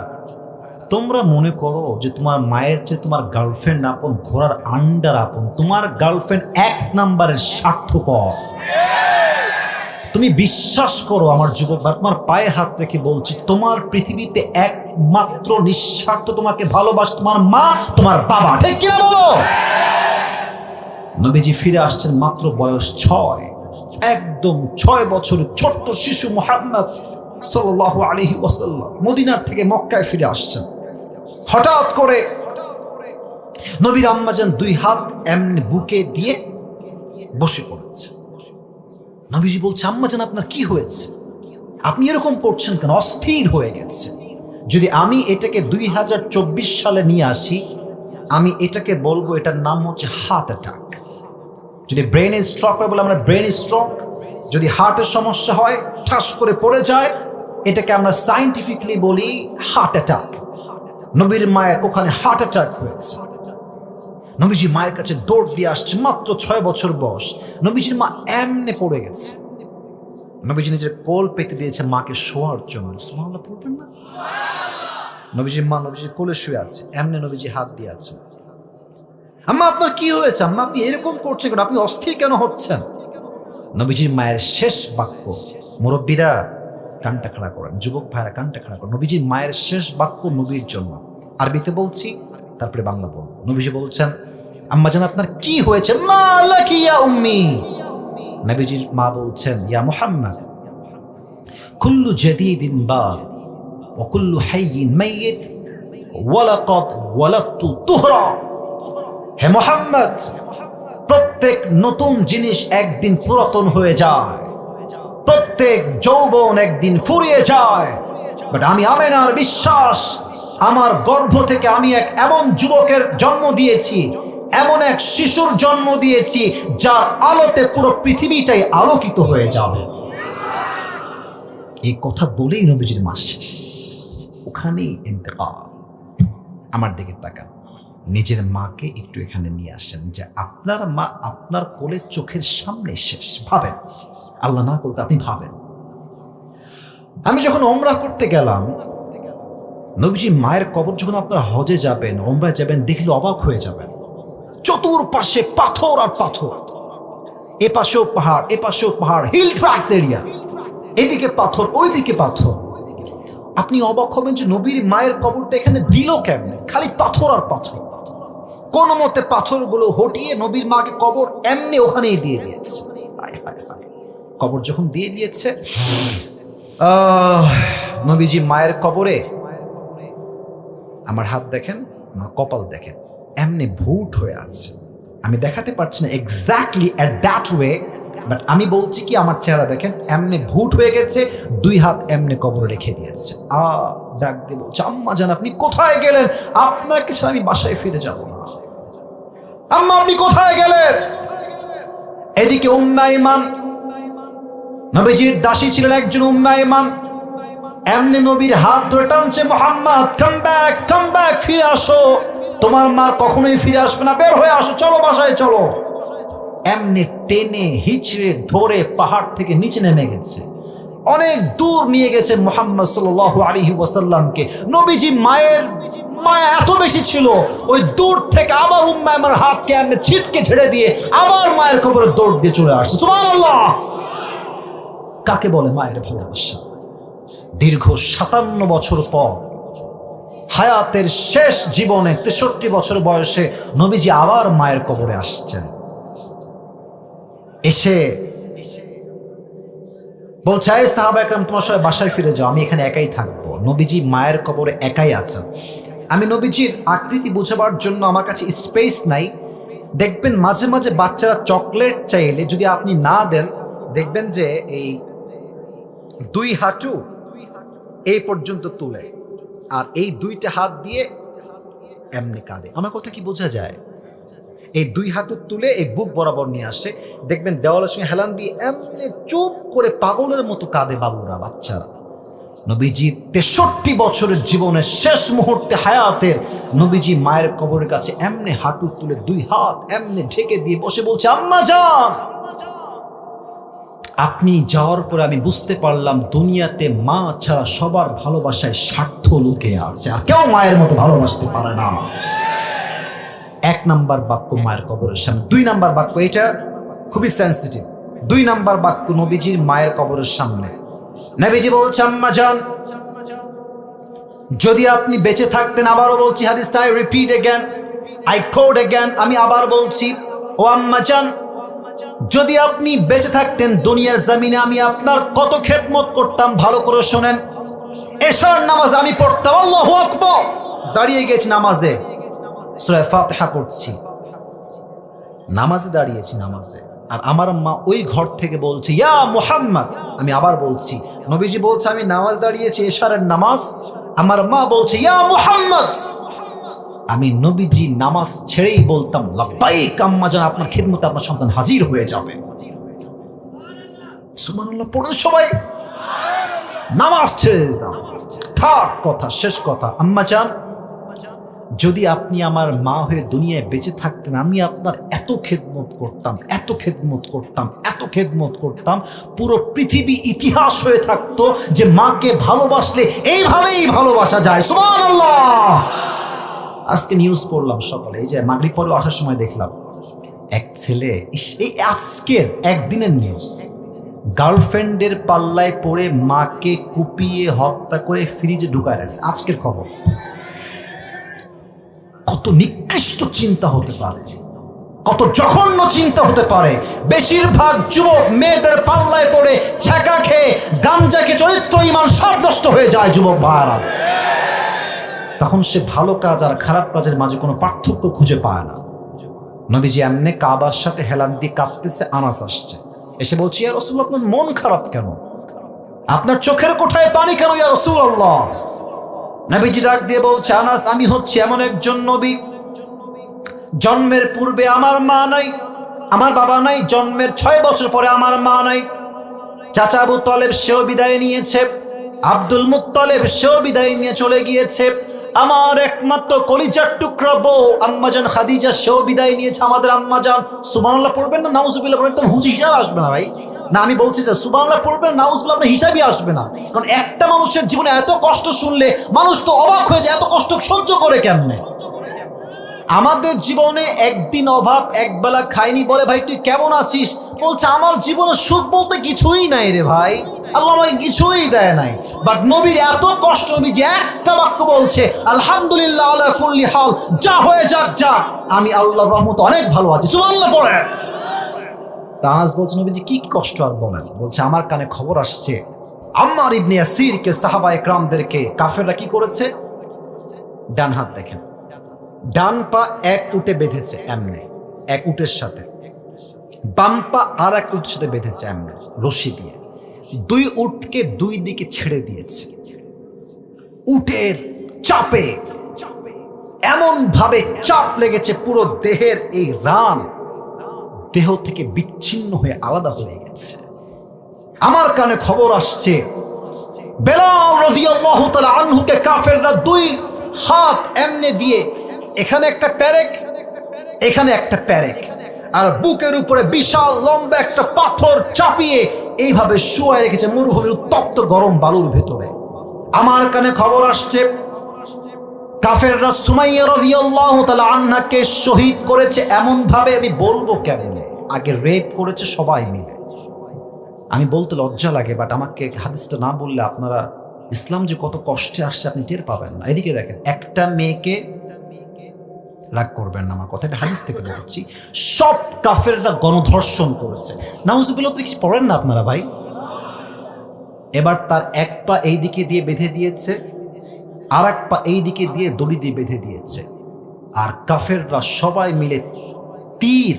তোমরা মনে করো যে তোমার মায়ের চেয়ে তোমার গার্লফ্রেন্ড আপন, ঘোড়ার আন্ডার আপন। তোমার গার্লফ্রেন্ড 1 নম্বরের স্বার্থপর। তুমি বিশ্বাস করো আমার যুবক ভাই, তোমার পায়ে হাত রেখে বলছি, তোমার পৃথিবীতে একমাত্র নিঃস্বার্থ তোমাকে ভালোবাসে তোমার মা, তোমার বাবা। ঠিক কিনা বলো? নবীজি ফিরে আসছেন মাত্র বয়স 6, একদম 6 বছরের ছোট্ট শিশু মুহাম্মদ সাল্লাল্লাহু আলাইহি ওয়াসাল্লাম মদিনার থেকে মক্কায় ফিরে আসছেন। হঠাৎ করে নবীর আম্মাজান 2 হাত এমনি বুকে দিয়ে বসে পড়েছে। নবীজি বলছে, আম্মাজান আপনার কি হয়েছে? আপনি এরকম করছেন কেন? অস্থির হয়ে গেছে। যদি আমি এটাকে 2024 সালে নিয়ে আসি, আমি এটাকে বলবো এটার নাম হচ্ছে হার্ট অ্যাটাক। যদি ব্রেন স্ট্রোক হয় বলে আমরা ব্রেন স্ট্রোক। যদি হার্টের সমস্যা হয়, ঠাস করে পড়ে যায়, এটাকে আমরা সায়েন্টিফিকলি বলি হার্ট অ্যাটাক। নবীর মায়ের ওখানে হার্ট অ্যাটাক হয়েছে। নবীজি মায়ের কাছে দৌড় দিয়ে আসছে, মাত্র 6 বছর বয়স। নবীজির মা এমনে পড়ে গেছে। নবীজি নিজের কোল পেতে দিয়েছে মাকে শোয়ার জন্য। সুবহানাল্লাহ পড়বেন না? নবীজির মা নবীজির কোলে শুয়ে আছে, এমনে নবীজি হাত দিয়ে আছে। আম্মা আপনার কি হয়েছে? আম্মা আপনি এরকম করছেন কেন? আপনি অস্থির কেন হচ্ছেন? নবীজির মায়ের শেষ বাক্য, মুরব্বীরা কানটা খাড়া করেন, যুবক ভাইরা কানটা খাড়া করেন। নবীজির মায়ের শেষ বাক্য নবীর জন্য, আরবিতে বলছি, তারপরে বাংলা বলব। নবীজি বলছেন, আম্মা জান আপনার কি হয়েছে? মা লাকি ইয়া উম্মি। নবীজির মা বলছেন, ইয়া মুহাম্মদ, কুল্লু জাদীদিন বাদ ওয়া কুল্লু হাইয়িন মাইয়িত ওয়া লাকাদ ওয়ালাদতু তুহরা। হে মুহাম্মদ, প্রত্যেক নতুন জিনিস একদিন পুরাতন হয়ে যায়, প্রত্যেক যৌবন একদিন ফুরিয়ে যায়। বাট আমি আমেনার বিশ্বাস, আমার গর্ভ থেকে আমি এক এমন যুবকের জন্ম দিয়েছি, এমন এক শিশুর জন্ম দিয়েছি, যার আলোতে পুরো পৃথিবীটাই আলোকিত হয়ে যাবে। এই কথা বলেই নবীজির মা শেষ, ওখানেই ইন্তেকাল। আমার দিকে তাকান, নিজের মাকে একটু এখানে নিয়ে আসেন, যে আপনার মা আপনার কোলে চোখের সামনে শেষ। ভাবেন, আল্লাহ না করুক, আপনি ভাবেন। আমি যখন ওমরা করতে গেলাম, নবীজি মায়ের কবর, যখন আপনারা হজে যাবেন, ওমরায় যাবেন, দেখলে অবাক হয়ে যাবেন। চতুর্পাশে পাথর আর পাথর, এ পাশেও পাহাড়, এ পাশেও পাহাড়, হিল ট্রাক্স এরিয়া, এদিকে পাথর, ওইদিকে পাথর। আপনি অবাক হবেন যে নবীর মায়ের কবরটা এখানে দিল কেমনে? খালি পাথর আর পাথর। কোন মতে পাথরগুলো হটিয়ে নবীর মাকে কবর এমনি ওখানেই দিয়ে দিয়েছে। কবর যখন দিয়ে দিয়েছে, নবীজি মায়ের কবরে, আমার হাত দেখেন, আমার কপাল দেখেন, এমনি ভুট হয়ে আছে। আমি দেখাতে পারছি না exactly at that way, but আমি বলছি কি, আমার চেহারা দেখেন এমনি ভুট হয়ে গেছে, 2 হাত এমনি কবরে রেখে দিয়েছে। ডাক দিয়ে বলছে, আম্মা জান আপনি কোথায় গেলেন? আপনাকে ছাড়া আমি বাসায় ফিরে যাব না। আম্মা আপনি কোথায় গেলেন? এদিকে উম্মে আইমান, নবীজির দাসী ছিলেন একজন উম্মে আইমান, এমনি নবীর হাত ধরে টানছে, Muhammad come back, come back, ফিরে আসো, তোমার মা কখনোই ফিরে আসবে না, বের হয়ে আসো, চলো বাসায় চলো। এমনি টেনে হিচড়ে ধরে পাহাড় থেকে নিচে নেমে গেছে, অনেক দূর নিয়ে গেছে মুহাম্মদ সাল্লাল্লাহু আলাইহি ওয়াসাল্লামকে। নবীজি মায়ের মায়া এত বেশি ছিল, ওই দূর থেকে আবার উম্মে আইমানের হাতকে এমনি ছিটকে ছেড়ে দিয়ে আবার মায়ের কবরে দৌড় দিয়ে চলে আসছে। সুবহানাল্লাহ! কাকে বলে মায়ের ভালোবাসা? দীর্ঘ 57 বছর পর, হায়াতের শেষ জীবনে 63 বছর বয়সে নবীজি আবার মায়ের কবরে আসছেন। এসে বলছে, এই সাহাবা একরাম, তোমার সবাই বাসায় ফিরে যাও, আমি এখানে একাই থাকবো। নবীজি মায়ের কবরে একাই আছেন। আমি নবীজির আকৃতি বোঝাবার জন্য আমার কাছে স্পেস নাই। দেখবেন মাঝে মাঝে বাচ্চারা চকলেট চাইলে যদি আপনি না দেন, দেখবেন যে এই 2 হাঁটু এই পর্যন্ত তুলে, আর এই 2টা হাত দিয়ে এমনি কাঁদে। আমার কথা কি বোঝা যায়? এই 2 হাঁটু তুলে এই বুক বরাবর নিয়ে আসে, দেখবেন দেওয়ালের সঙ্গে হেলান দিয়ে এমনি চুপ করে পাগলের মতো কাঁদে বাবুরা, বাচ্চারা। নবীজির 63 বছরের জীবনের শেষ মুহূর্তে হায়াতের নবীজি মায়ের কবরের কাছে এমনি হাঁটু তুলে 2 হাত এমনি ঢেকে দিয়ে বসে বলছে, আম্মা জান আপনি যাওয়ার পরে আমি বুঝতে পারলাম দুনিয়াতে মা ছাড়া সবার ভালোবাসায় স্বার্থ লুকিয়ে আছে, আর কেউ মায়ের মতো ভালোবাসতে পারে না। এক নাম্বার বাক্য মায়ের কবরের সামনে। দুই নাম্বার বাক্য, এটা খুবই সেন্সিটিভ। দুই নাম্বার বাক্য নবীজির মায়ের কবরের সামনে। নবীজি বলছে, আম্মা জান, যদি আপনি বেঁচে থাকতেন, আবারও বলছি হাদিসটা, I repeat again, I quote again, আমি আবার বলছি, ও আম্মা জান, যদি আপনি বেঁচে থাকতেন দুনিয়ার জমিনে আমি আপনার কত খেদমত করতাম। ভালো করে শোনেন, এশার নামাজ আমি পড়তাম, আল্লাহু আকবার, দাঁড়িয়ে গেছি নামাজে, সূরা ফাতিহা পড়ছি, নামাজে দাঁড়িয়েছি নামাজে, আর আমার মা ওই ঘর থেকে বলছে, ইয়া মুহাম্মদ, আমি আবার বলছি, নবীজি বলছে আমি নামাজ দাঁড়িয়েছি এশারের নামাজ, আমার মা বলছে ইয়া মুহাম্মদ, আমি নবীজি নামাজ ছেড়েই বলতাম, লাব্বাইক আম্মা জান, আপনার খিদমতে আপনার সন্তান হাজির হয়ে যাবে। সুবহানাল্লাহ পড়েন সবাই। নামাজ ছেড়ে দিতাম। থাক কথা, শেষ কথা, আম্মা জান, যদি আপনি আমার মা হয়ে দুনিয়ায় বেঁচে থাকতেন আমি আপনার এত খেদমত করতাম, এত খেদমত করতাম, এত খেদমত করতাম, পুরো পৃথিবী ইতিহাস হয়ে থাকতো যে মাকে ভালোবাসলে এইভাবেই ভালোবাসা যায়। সুবহানাল্লাহ। আজকে নিউজ পড়লাম সকালে, এই যে মাগরিব পরে আসার সময় দেখলাম এক ছেলে, এই আজকের একদিনের নিউজ, গার্লফ্রেন্ডের পাল্লায় পড়ে মাকে কুপিয়ে হত্যা করে ফ্রিজে ঢুকায় রাখছে। আজকের খবর। কত নিকৃষ্ট চিন্তা হতে পারে, কত জঘন্য চিন্তা হতে পারে। বেশিরভাগ যুবক মেয়েদের পাল্লায় পড়ে ছ্যাঁকা খেয়ে গাঞ্জাকে চরিত্র ইমান সব নষ্ট হয়ে যায় যুবক ভাইরা। তখন সে ভালো কাজ আর খারাপ কাজের মাঝে কোনো পার্থক্য খুঁজে পায় না। নবীজি এমনি কাবার সাথে হেলান দিয়ে কাঁপতেছে, আনাস আসছে, এসে বলছি, ইয়া রাসূলুল্লাহ, আপনার মন খারাপ কেন? আপনার চোখের কোঠায় পানি কেন ইয়া রাসূলুল্লাহ? নবীজি ডাক দিয়ে বলছে, আনাস, আমি হচ্ছে এমন একজন নবী, জন্মের পূর্বে আমার মা নাই, আমার বাবা নাই, জন্মের 6 বছর পরে আমার মা নাই, চাচা আবু তালেব সেও বিদায় নিয়েছে, আব্দুল মুত্তালিব সেও বিদায় নিয়ে চলে গিয়েছে, আমার একমাত্র কলিজার টুকরা বউ আম্মাজান খাদিজা সেও বিদায় নিয়েছে, আমাদের আম্মাজান। সুবহানাল্লাহ পড়বেন না নাউজুবিল্লাহ পড়বেন, তো হুজ হিসাব আসবে না ভাই। না, আমি বলছি যে সুবহানাল্লাহ পড়বেন, নাউজুবিল্লাহ আপনার হিসাবই আসবে না। কারণ একটা মানুষের জীবনে এত কষ্ট শুনলে মানুষ তো অবাক হয়ে যায়, এত কষ্ট সহ্য করে কেমনে? আমাদের জীবনে একদিন অভাব, একবেলা খাইনি, বলে ভাই তুই কেমন আছিস? বলছে আমার জীবনে সুখ বলতে কিছুই নাই রে ভাই, আল্লাহ আমাকে কিছুই দেয় নাই। বাট নবীর এত কষ্ট, নবী যে একটা বাক্য বলছে, আলহামদুলিল্লাহ আলা কুল্লি হাল, যা হয়ে যাক যাক, আমি আল্লাহর রহমতে অনেক ভালো আছি। সুবহানাল্লাহ পড়েন। আনাস বলছে, নবীজি কি কষ্ট আর বলেন? বলছে আমার কানে খবর আসছে আম্মার ইবনে ইয়াসিরকে, সাহাবায়ে কেরামদেরকে কাফেররা কি করেছে? ডান হাত দেখেন, ডান পা এক উটে বেঁধেছে এমনে, এক উটের সাথে, বাম পা আর এক উটের সাথে বেঁধেছে এমনে রশি দিয়ে, 2 উটকে 2 দিকে ছেড়ে দিয়েছে। উটের চাপে এমন ভাবে চাপ লেগেছে, পুরো দেহের এই রান দেহ থেকে বিচ্ছিন্ন হয়ে আলাদা হয়ে গেছে। আমার কানে খবর আসছে বেলাল রাদিয়াল্লাহু তাআলা আনহুকে কাফেররা 2 হাত এমনে দিয়ে, এখানে একটা প্যারেক, এখানে একটা প্যারেক, আর বুকের উপরে বিশাল লম্বা একটা পাথর চাপিয়ে এইভাবে শুয়ে রেখেছে মরুভূমির উত্তপ্ত গরম বালুর ভেতরে। আমার কানে খবর আসছে কাফেররা সুমাইয়া রাদিয়াল্লাহু তাআলা আনহাকে শহীদ করেছে এমন ভাবে, আমি বলবো কেমনে, আগে রেপ করেছে সবাই মিলে। আমি বলতে লজ্জা লাগে, বাট আমাকে হাদিসটা না বললে আপনারা ইসলাম যে কত কষ্টে আসছে আপনি টের পাবেন না। এদিকে দেখেন, একটা মেয়েকে, রাগ করবেন না আমার কথা, এটা হাদিস থেকে বলছি, সব কাফেররা গণধর্ষণ করেছে। নাউজুবিল্লাহ, তো কিছু পড়েন না আপনারা ভাই। এবার তার এক পা এই দিকে দিয়ে বেঁধে দিয়েছে, আর এক পা এই দিকে দিয়ে দড়ি দিয়ে বেঁধে দিয়েছে, আর কাফেররা সবাই মিলে তীর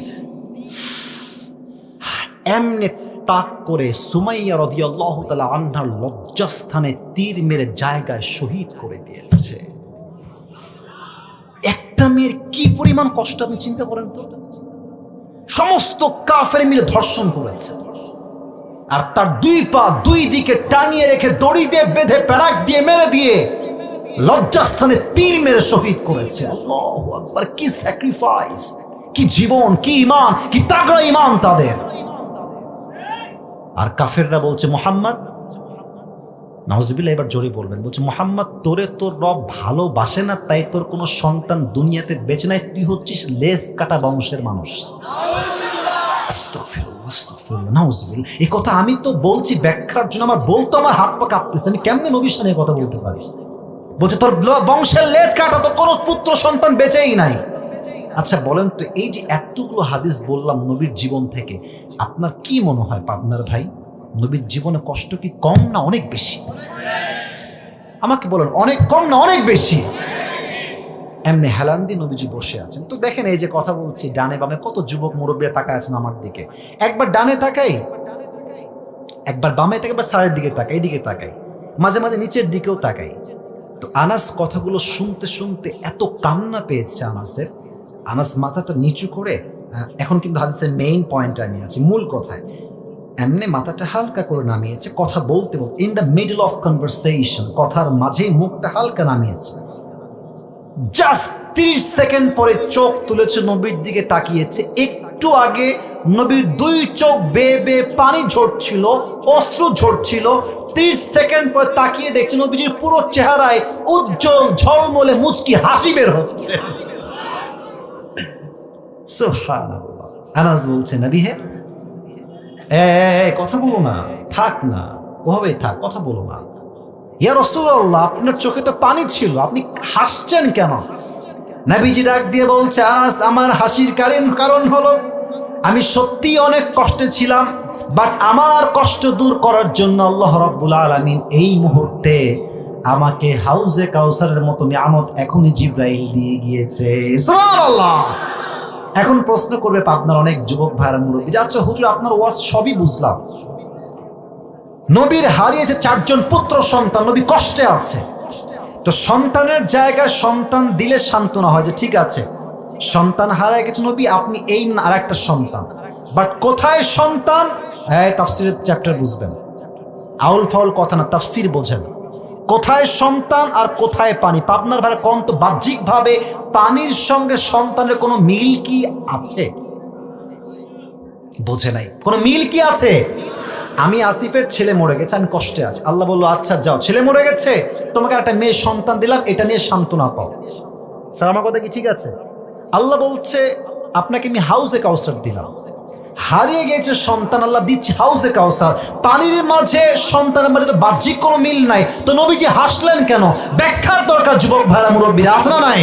এমনে তাক করে সুমাইয়া রাদিয়াল্লাহু তাআলা আনহার লজ্জাস্থানে তীর মেরে জায়গায় শহীদ করে দিয়েছে। একটা মেয়ের কি পরিমাণ কষ্ট আপনি চিন্তা করেন তো। সমস্ত কাফের মিলে ধর্ষণ করেছে, আর তার 2 পা 2 দিকে টাঙিয়ে রেখে দড়ি দিয়ে বেঁধে প্যারাক দিয়ে মেরে দিয়ে লজ্জাস্থানে তীর মেরে শহীদ করেছে। আল্লাহু আকবার, কি স্যাক্রিফাইস, কি জীবন, কি ঈমান, কি তাগড়া ঈমান তাদের। আর কাফেররা বলছে মুহাম্মদ, নাউজুবিল্লাহ, এবার জোরে বলবেন, বলছে মুহাম্মদ তোরে তোর রব ভালোবাসে না, তাই তোর কোনো সন্তান দুনিয়াতে বেঁচে নাই, তুই হচ্ছিস লেজ কাটা বংশের মানুষ। আস্তাগফিরুল্লাহ, আস্তাগফিরুল্লাহ, নাউজুবিল্লাহ। এই কথা আমি তো বলছি ব্যাখ্যার জন্য, আমার বলতো আমার হাত পা কাঁপতেছে, আমি কেমনে নবীর সামনে কথা বলতে পারি? বলছে তোর বংশের লেজ কাটা, তো কোনো পুত্র সন্তান বেঁচেই নাই। আচ্ছা বলেন তো, এই যে এতগুলো হাদিস বললাম নবীর জীবন থেকে, আপনার কি মনে হয় পাবনার ভাই, নবীর জীবনে কষ্ট কি কম না অনেক বেশি? আমাকে বলেন, অনেক কম না অনেক বেশি? এমনি হেলান দিয়ে নবীজি বসে আছেন। তো দেখেন, এই যে কথা বলছি, ডানে বামে কত যুবক মুরব্বী তাকায় আছেন আমার দিকে। একবার ডানে তাকাই, একবার বামে তাকাই, একবার সারের দিকে তাকাই, এইদিকে তাকাই, মাঝে মাঝে নিচের দিকেও তাকাই। তো আনাস কথাগুলো শুনতে শুনতে এত কান্না পেয়েছে আনাসের, আনাস মাথাটা নিচু করে, এখন কিন্তু হাদিসের মেইন পয়েন্টে আমি আছি, মূল কথায়, এমনি মাথাটা হালকা করে নামিয়েছে, কথা বলতে বলতে in the middle of conversation, কথার মাঝেই মুখটা হালকা নামিয়েছে। জাস্ট 30 সেকেন্ড পরে চোখ তুলেছে, নবীর দিকে তাকিয়েছে। একটু আগে নবীর দুই চোখ বেয়ে বেয়ে পানি ঝরছিল, অশ্রু ঝরছিল। 30 সেকেন্ড পরে তাকিয়ে দেখছে নবীজির পুরো চেহারায় উজ্জ্বল ঝলমলে মুচকি হাসি বের হচ্ছে। সুবহানাল্লাহ। আনাস বলছে, নবী হে, কথা বলো না, থাক না, ওভাবেই থাক, কথা বলো না। ইয়া রাসূলুল্লাহ, আপনার চোখে তো পানি ছিল, আপনি হাসছেন কেন? নবীজি ডাক দিয়ে বলছে, আনাস, আমার হাসির কারণ হলো আমি সত্যি অনেক কষ্টে ছিলাম, বাট আমার কষ্ট দূর করার জন্য আল্লাহ রাব্বুল আলামিন এই মুহূর্তে আমাকে হাউজে কাউসারের মতো নিয়ামত এখনই জিবরাইল দিয়ে গিয়েছে। সুবহানাল্লাহ। এখন প্রশ্ন করবে আপনার অনেক যুবক ভাইরা, মুরব্বী, আচ্ছা হুজুর আপনার ওয়াজ সবই বুঝলাম, নবীর হারিয়েছে 4 জন পুত্র সন্তান, নবী কষ্টে আছে, তো সন্তানের জায়গায় সন্তান দিলে সান্ত্বনা হয় যে ঠিক আছে সন্তান হারায় গেছে নবী, আপনি এই আর একটা সন্তান, বাট কোথায় সন্তান? হ্যাঁ, তাফসীরের চ্যাপ্টার বুঝবেন, আউল ফাউল কথা না, তাফসীর বোঝেন। কোথায় সন্তান আর কোথায় পানি? পাবনার ভাড়া কোন, তো বাহ্যিকভাবে পানির সঙ্গে সন্তানের কোনো মিল কি আছে? বোঝে নাই, কোনো মিল কি আছে? আমি আসিফের ছেলে মরে গেছে, আমি কষ্টে আছি, আল্লাহ বললো আচ্ছা যাও, ছেলে মরে গেছে, তোমাকে একটা মেয়ে সন্তান দিলাম, এটা নিয়ে সান্ত্বনা পাও। স্যার আমার কথা কি ঠিক আছে? আল্লাহ বলছে আপনাকে আমি হাউজে কাউসার দিলাম, হারিয়ে গেছে সন্তান, আল্লাহ দিচ্ছে হাউজে কাউসার, পানির মাঝে সন্তানের মাঝে তো বাহ্যিক কোনো মিল নাই, তো নবীজি হাসলেন কেন? ব্যাখ্যার দরকার যুবক ভাইরা মুরব্বীরা, আছে না নাই?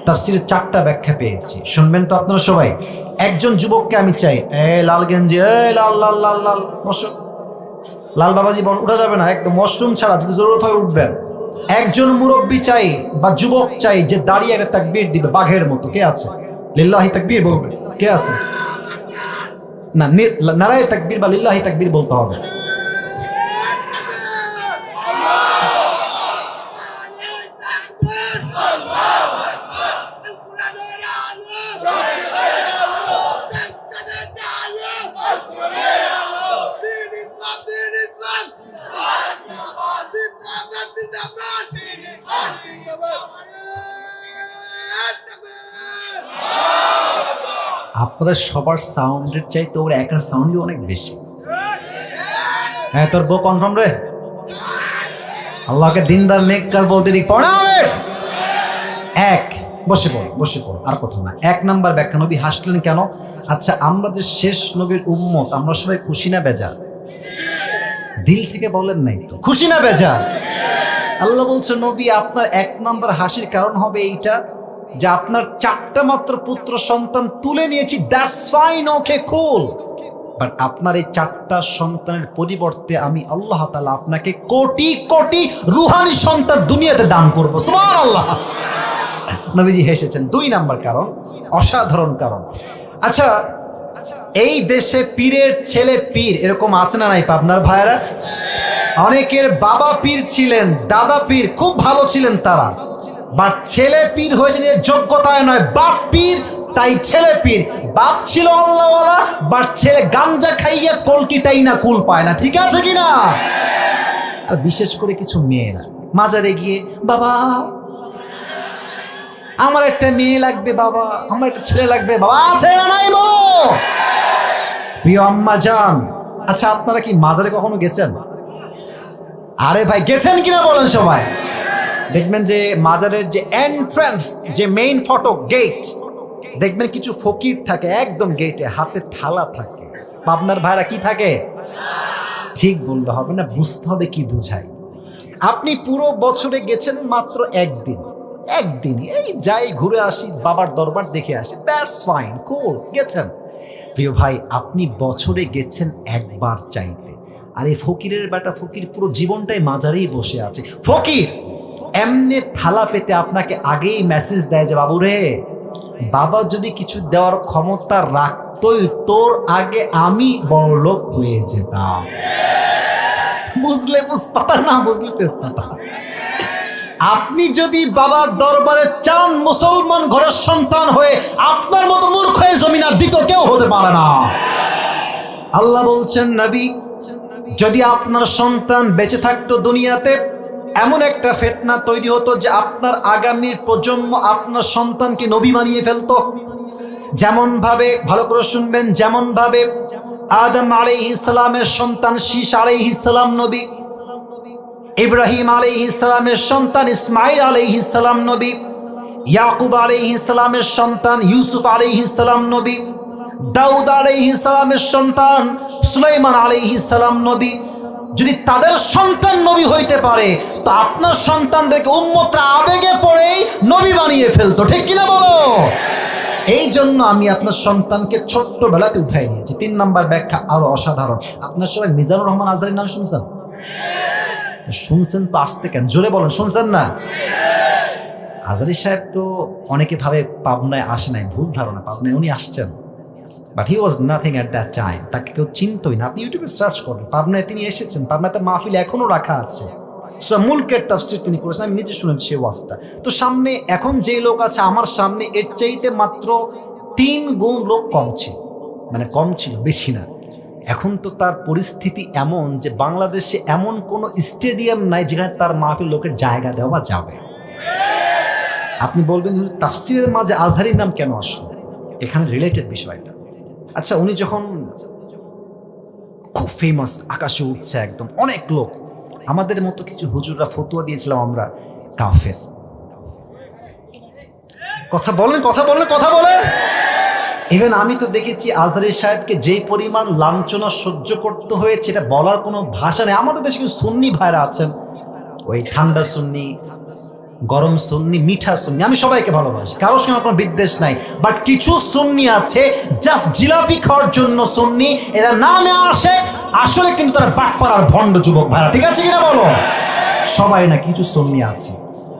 তাফসীরের 4টা ব্যাখ্যা পেয়েছি, শুনবেন তো আপনারা সবাই। একজন যুবককে আমি চাই, লাল গেঞ্জি, লাল লাল লাল লাল, বসো, লাল বাবাজি উঠা যাবে না, একদম ওয়াশরুম ছাড়া, যদি জরুরত হয় উঠবেন। একজন মুরব্বী চাই বা যুবক চাই যে দাঁড়িয়ে একটা তাকবীর দিবে বাঘের মতো। কে আছে? লিল্লাহি তাকবীর বলবে। কে আছে? না, নারায়ে তাকবীর বা লিল্লাহি তাকবীর বলতে হবে। আপনাদের সবার সাউন্ডের চাইতে ওর একার সাউন্ডই অনেক বেশি। হ্যাঁ, তোর বউ কনফার্ম রে? আল্লাহকে দিনদার নেককার বলতে দিক পড়া এক। বসে পড়ো, আর কথা না। 1 নাম্বার ব্যাখ্যা, নবী হাসলেন কেন? আচ্ছা, আমরা যে শেষ নবীর উম্মত, আমরা সবাই খুশি না বেজার? দিল থেকে বলেন নাই তো, খুশি না বেজার? আল্লাহ বলছে নবী আপনার 1 নাম্বার হাসির কারণ হবে এইটা যে আপনার 4টা মাত্র পুত্র সন্তান তুলে নিয়েছি, that's fine, okay cool, but আপনার এই 4টা সন্তানের পরিবর্তে আমি আল্লাহ তাআলা আপনাকে কোটি কোটি রুহানি সন্তান দুনিয়াতে দান করব। সুবহানাল্লাহ। নবীজি হেসেছেন। 2 নাম্বার কারণ, অসাধারণ কারণ। আচ্ছা, এই দেশে পীরের ছেলে পীর এরকম আছে না নাই পাবনার ভাইরা? অনেকের বাবা পীর ছিলেন, দাদা পীর, খুব ভালো ছিলেন তারা, বাট ছেলে পীর হয়েছে নিজের যোগ্যতায় নয়, বাপ পীর, তাই ছেলে পীর। বাপ ছিল আল্লাহওয়ালা, বাট ছেলে গাঞ্জা খাইয়া কলকিটাই না কুল পায় না। ঠিক আছে কিনা? আর বিশেষ করে কিছু মেয়েরা মাজারে গিয়ে, বাবা আমার একটা মেয়ে লাগবে, বাবা আমার একটা ছেলে লাগবে, বাবা আছে না নাই? বলো প্রিয় আম্মা জান, আচ্ছা, আপনারা কি মাজারে কখনো গেছেন? আরে ভাই, গেছেন কিনা বলেন সবাই। দেখবেন যে মাজারের যে এন্ট্রান্স, যে মেইন ফটক গেট, দেখবেন কিছু ফকির থাকে একদম গেটে, হাতে থালা থাকে। পাবনার ভাইরা কি থাকে? ঠিক বললে হবে না, বুঝতে হবে কি বুঝাই। আপনি পুরো বছরে গেছেন মাত্র একদিনই, এই যাই ঘুরে আসি, বাবার দরবার দেখে আসি, দ্যাটস ফাইন, কুল, গেছেন। প্রিয় ভাই, আপনি বছরে গেছেন একবার চাইতে, আর এই ফকিরের বেটা ফকির পুরো জীবনটাই মাজারেই বসে আছে। ফকির এমনি থালা পেতে আপনাকে আগেই মেসেজ দেয় যে বাবু রে, বাবা যদি কিছু দেওয়ার ক্ষমতা রাখতোই, তোর আগে আমি বড়লোক হয়ে যেতাম। বুঝলে বুঝপাতা, না বুঝলে তেজপাতা। আপনি যদি বাবার দরবারে চান মুসলমান ঘরের সন্তান হয়ে, আপনার মতো মূর্খ হয়ে জমিন আর দ্বিতীয় কেউ হতে পারে না। আল্লাহ বলছেন, নবী, যদি আপনার সন্তান বেঁচে থাকতো দুনিয়াতে, এমন একটা ফিতনা তৈরি হতো যে আপনার আগামীর প্রজন্ম আপনার সন্তানকে নবী বানিয়ে ফেলতো। যেমন ভাবে, ভালো করে শুনবেন, যেমন ভাবে আদম আলাইহিস সালামের সন্তান শীশ আলাইহিস সালাম নবী, ইব্রাহিম আলাইহিস সালামের সন্তান ইসমাঈল আলাইহিস সালাম নবী, ইয়াকুব আলাইহিস সালামের সন্তান ইউসুফ আলাইহিস সালাম নবী, দাউদ আলাইহিস সালামের সন্তান সুলাইমান আলাইহিস সালাম নবী। যদি তাদের সন্তান নবী হইতে পারে, তো আপনার সন্তানদেরকে উম্মতরা আবেগে পড়েই নবী বানিয়ে ফেলতো, ঠিক কিনা বলো? এই জন্য আমি আপনার সন্তানকে ছোট্টবেলাতে উঠাই নিয়েছি। 3 নম্বর ব্যাখ্যা আরো অসাধারণ। আপনার সবাই মিজানুর রহমান আজহারীর নাম শুনছেন? শুনছেন তো, আসতে কেন, জোরে বলেন, শুনছেন না? আজহারী সাহেব তো অনেকে ভাবে পাবনায় আসে নাই, ভুল ধারণা, পাবনায় উনি আসছেন, but he was nothing at that time. তাকে কেউ চিনতই না। আপনি ইউটিউবে সার্চ করবেন, পাবনায় তিনি এসেছেন, পাবনাতে মাহফিল এখনো রাখা আছে। সূরা মুলকের তাফসীর তিনি করেছেন, আমি নিজে শুনেছি সেই ওয়াজটা। তো সামনে এখন যে লোক আছে আমার সামনে, এর চাইতে মাত্র 3 গুণ লোক কম ছিল, মানে কম ছিল, বেশি না। এখন তো তার পরিস্থিতি এমন যে বাংলাদেশে এমন কোনো স্টেডিয়াম নাই যেখানে তার মাহফিল লোকের জায়গা দেওয়া যাবে। আপনি বলবেন তাফসীরের মাঝে আজহারীর নাম কেন আসলো? এখানে রিলেটেড বিষয়টা। আচ্ছা, উনি যখন খুব ফেমাস, আকাশে উঠছে একদম, অনেক লোক, আমাদের মতো কিছু হুজুররা ফতোয়া দিয়েছিলাম আমরা কাফের। কথা বলেন, কথা বলেন, কথা বলেন। ইভেন আমি তো দেখেছি আজহারী সাহেবকে যেই পরিমাণ লাঞ্ছনা সহ্য করতে হয়েছে, এটা বলার কোনো ভাষা নেই। আমাদের দেশে কিছু সুন্নি ভাইরা আছেন, ওই ঠান্ডা সুন্নি, গরম সুন্নি, মিঠা সুন্নি, আমি সবাইকে ভালোবাসি, কারোর সঙ্গে কোনো বিদ্বেষ নাই, বাট কিছু সুন্নি আছে জাস্ট জিলাপি খাওয়ার জন্য সুন্নি, এরা নামে আসে, আসলে কিন্তু তারা বাটপাড়ার ভণ্ড যুবক ভাইরা, ঠিক আছে কিনা বলো? সবাই না, কিছু সুন্নি আছে।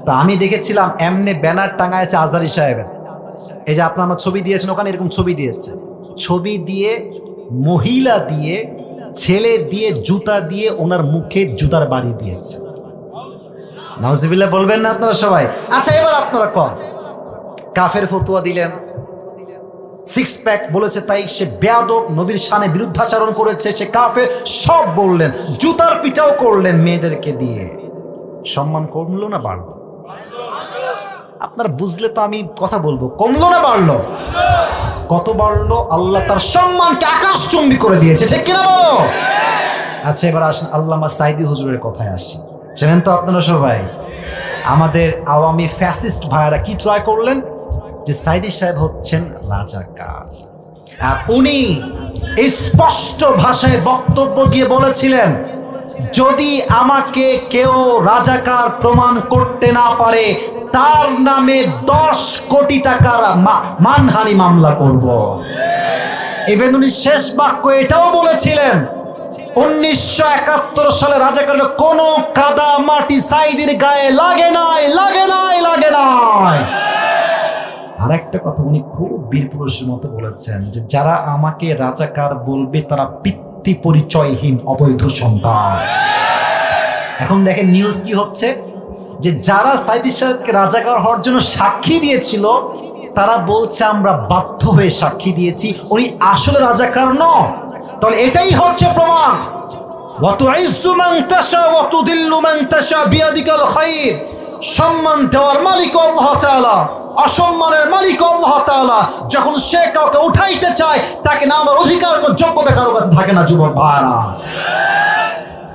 তা আমি দেখেছিলাম এমনি ব্যানার টাঙায়ছে আজহারী সাহেবের, এই যে আপনার আমার ছবি দিয়েছেন, ওখানে এরকম ছবি দিয়েছে, ছবি দিয়ে, মহিলা দিয়ে, ছেলে দিয়ে, জুতা দিয়ে ওনার মুখে জুতার বাড়ি দিয়েছে। নাউজুবিল্লাহ বলবেন না আপনারা সবাই? আচ্ছা, এবার আপনারা কন, কাফের ফতোয়া দিলেন, 6 প্যাক বলেছে তাই সে বেয়াদব, নবীর শানে বিরুদ্ধাচরণ করেছে, সে কাফের, সব বললেন, জুতার পিটাও করলেন মেয়েদেরকে দিয়ে। সম্মান কমলো না বাড়লো? আপনারা বুঝলে তো আমি কথা বলবো, কমলো না বাড়লো? কত বাড়লো? আল্লাহ তার সম্মানকে আকাশচুম্বী করে দিয়েছে, ঠিক কিনা বলো? আচ্ছা, এবার আসেন আল্লামা সাঈদী হুজুরের কথায় আসি। চেনেন তো আপনারা সবাই? আমাদের আওয়ামী ফ্যাসিস্ট ভাইরা কি ট্রাই করলেন, যে সাঈদী সাহেব হচ্ছেন রাজাকার, আর উনি স্পষ্ট ভাষায় বক্তব্য দিয়ে বলেছিলেন, যদি আমাকে কেউ রাজাকার প্রমাণ করতে না পারে, তার নামে 10 কোটি টাকার মানহানি মামলা করব। ইভেন উনি শেষ বাক্য এটাও বলেছিলেন, 1971 সালে রাজাকারের কোনো কাদা মাটি সাঈদীর গায়ে লাগে নাই, লাগে নাই, লাগে নাই। আর একটা কথা উনি খুব বীর পুরুষের মতো বলেছেন, যে যারা আমাকে রাজাকার বলবে তারা পিতৃ পরিচয়হীন অবৈধ সন্তান। এখন দেখেন নিউজ কি হচ্ছে, যে যারা সাঈদী সাহেবকে রাজাকার হওয়ার জন্য সাক্ষী দিয়েছিল, তারা বলছে আমরা বাধ্য হয়ে সাক্ষী দিয়েছি, উনি আসলে রাজাকার নন। তাহলে এটাই হচ্ছে প্রমাণ, ওয়াতুইজ্জু মান তাশা ওয়া তুদিল্লু মান তাশা বিয়াদিকাল খায়র, সম্মান দেওয়ার মালিক আল্লাহ তাআলা, অসম্মানের মালিক আল্লাহ তাআলা। যখন সে কাউকে উঠাইতে চায় তাকে নামার অধিকার ও যোগ্যতা কারো কাছে থাকে না। যুবক ভাইরা,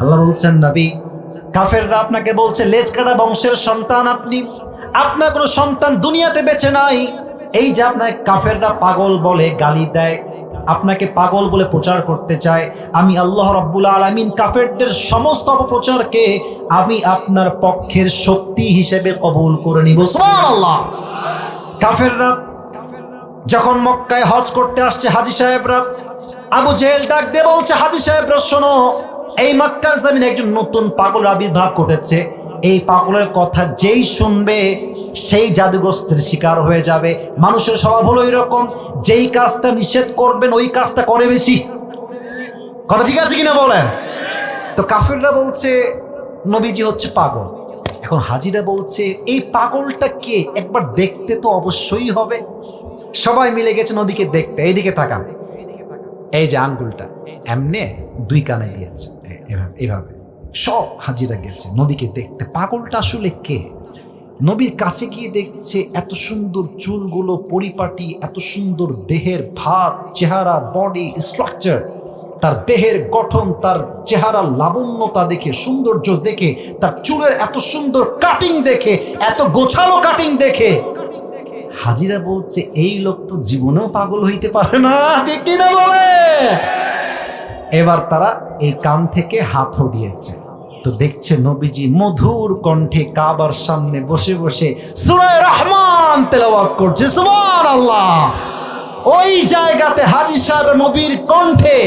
আল্লাহ বলছেন নবী, কাফেররা আপনাকে বলছে লেজ কাটা বংশের সন্তান আপনি, আপনার কোনো সন্তান দুনিয়াতে বেঁচে নাই। এই যে আপনাকে কাফেররা পাগল বলে, গালি দেয়, আপনাকে পাগল বলে প্রচার করতে চায়, আমি আল্লাহ রাব্বুল আলামিন কাফেরদের সমস্ত অপপ্রচারকে আমি আপনার পক্ষের শক্তি হিসেবে কবুল করে নিব। সুবহানাল্লাহ। কাফেররা যখন মক্কায় হজ করতে আসছে, হাজী সাহেবরা, আবু জেহেল ডাক দিয়ে বলছে, হাজী সাহেবরা শোনো, এই মক্কার জমিনে একজন নতুন পাগল আবির্ভাব ঘটেছে। এই পাগলের কথা যেই শুনবে সেই জাদুগ্রস্তের শিকার হয়ে যাবে। মানুষের স্বভাব হলো এরকম, যেই কাজটা নিষেধ করবেন ওই কাজটা করে বেশি। কথা ঠিক আছে কিনা বলেন? তো কাফেররা বলছে নবীজি হচ্ছে পাগল। এখন হাজিরা বলছে এই পাগলটা কে, একবার দেখতে তো অবশ্যই হবে। সবাই মিলে গেছে নবীকে দেখতে। এইদিকে তাকান, এই যে আঙ্গুলটা এমনে দুই কানে দিয়েছে এইভাবে, সব হাজিরা গেছে নবীকে দেখতে। পাগলটা আসলে কে? নবীর কাছে গিয়ে দেখছে এত সুন্দর চুলগুলো পরিপাটি, এত সুন্দর দেহের ভাত, চেহারা, বডি স্ট্রাকচার, তার দেহের গঠন, তার চেহারা লাবণ্যতা দেখে, সৌন্দর্য দেখে, তার চুলের এত সুন্দর কাটিং দেখে, এত গোছালো কাটিং দেখে হাজিরা বলছে এই লোক তো জীবনেও পাগল হইতে পারে না। ঠিক কিনা বলে? এবার তারা এই কান থেকে হাত হটিয়েছে, তো দেখছে নবীজি মধুর কণ্ঠে কাবার সামনে বসে বসে সূরা রহমান তেলাওয়াত করছে। সুবহানাল্লাহ। ওই জায়গাতে হাজী সাহেব নবীর কণ্ঠে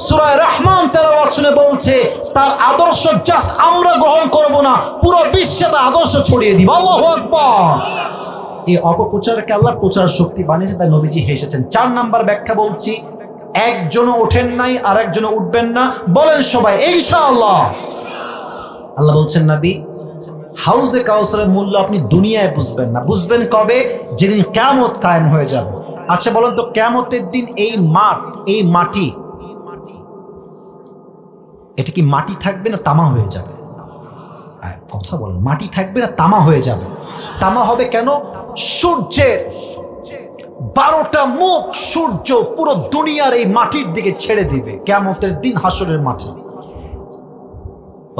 সূরা রহমান তেলাওয়াত শুনে বলছে তার আদর্শ জাস্ট আমরা গ্রহণ করব না, পুরো বিশ্বে তার আদর্শ ছড়িয়ে দিব। আল্লাহু আকবার। এই অপপ্রচারকে আল্লাহ প্রচার শক্তি বানিয়েছে, তাই নবীজি হেসেছেন। 4 নাম্বার ব্যাখ্যা বলছি, একজনও ওঠেন নাই আর একজনও উঠবেন না, বলেন সবাই ইনশাআল্লাহ। আল্লাহ বলছেন নবী, হাউজে কাউসারের মূল্য আপনি দুনিয়ায় বুঝবেন না, বুঝবেন কবে? যেদিন কিয়ামত কায়েম হয়ে যাবে। আচ্ছা বলেন তো, কিয়ামতের দিন এই মাঠ, এই মাটি, এটা কি মাটি থাকবে না তামা হয়ে যাবে? কথা বলেন, মাটি থাকবে না তামা হয়ে যাবে? তামা হবে কেন? সূর্যের 12টা মুখ সূর্য পুরো দুনিয়ার এই মাটির দিকে ছেড়ে দিবে কিয়ামতের দিন হাসরের মাঠে।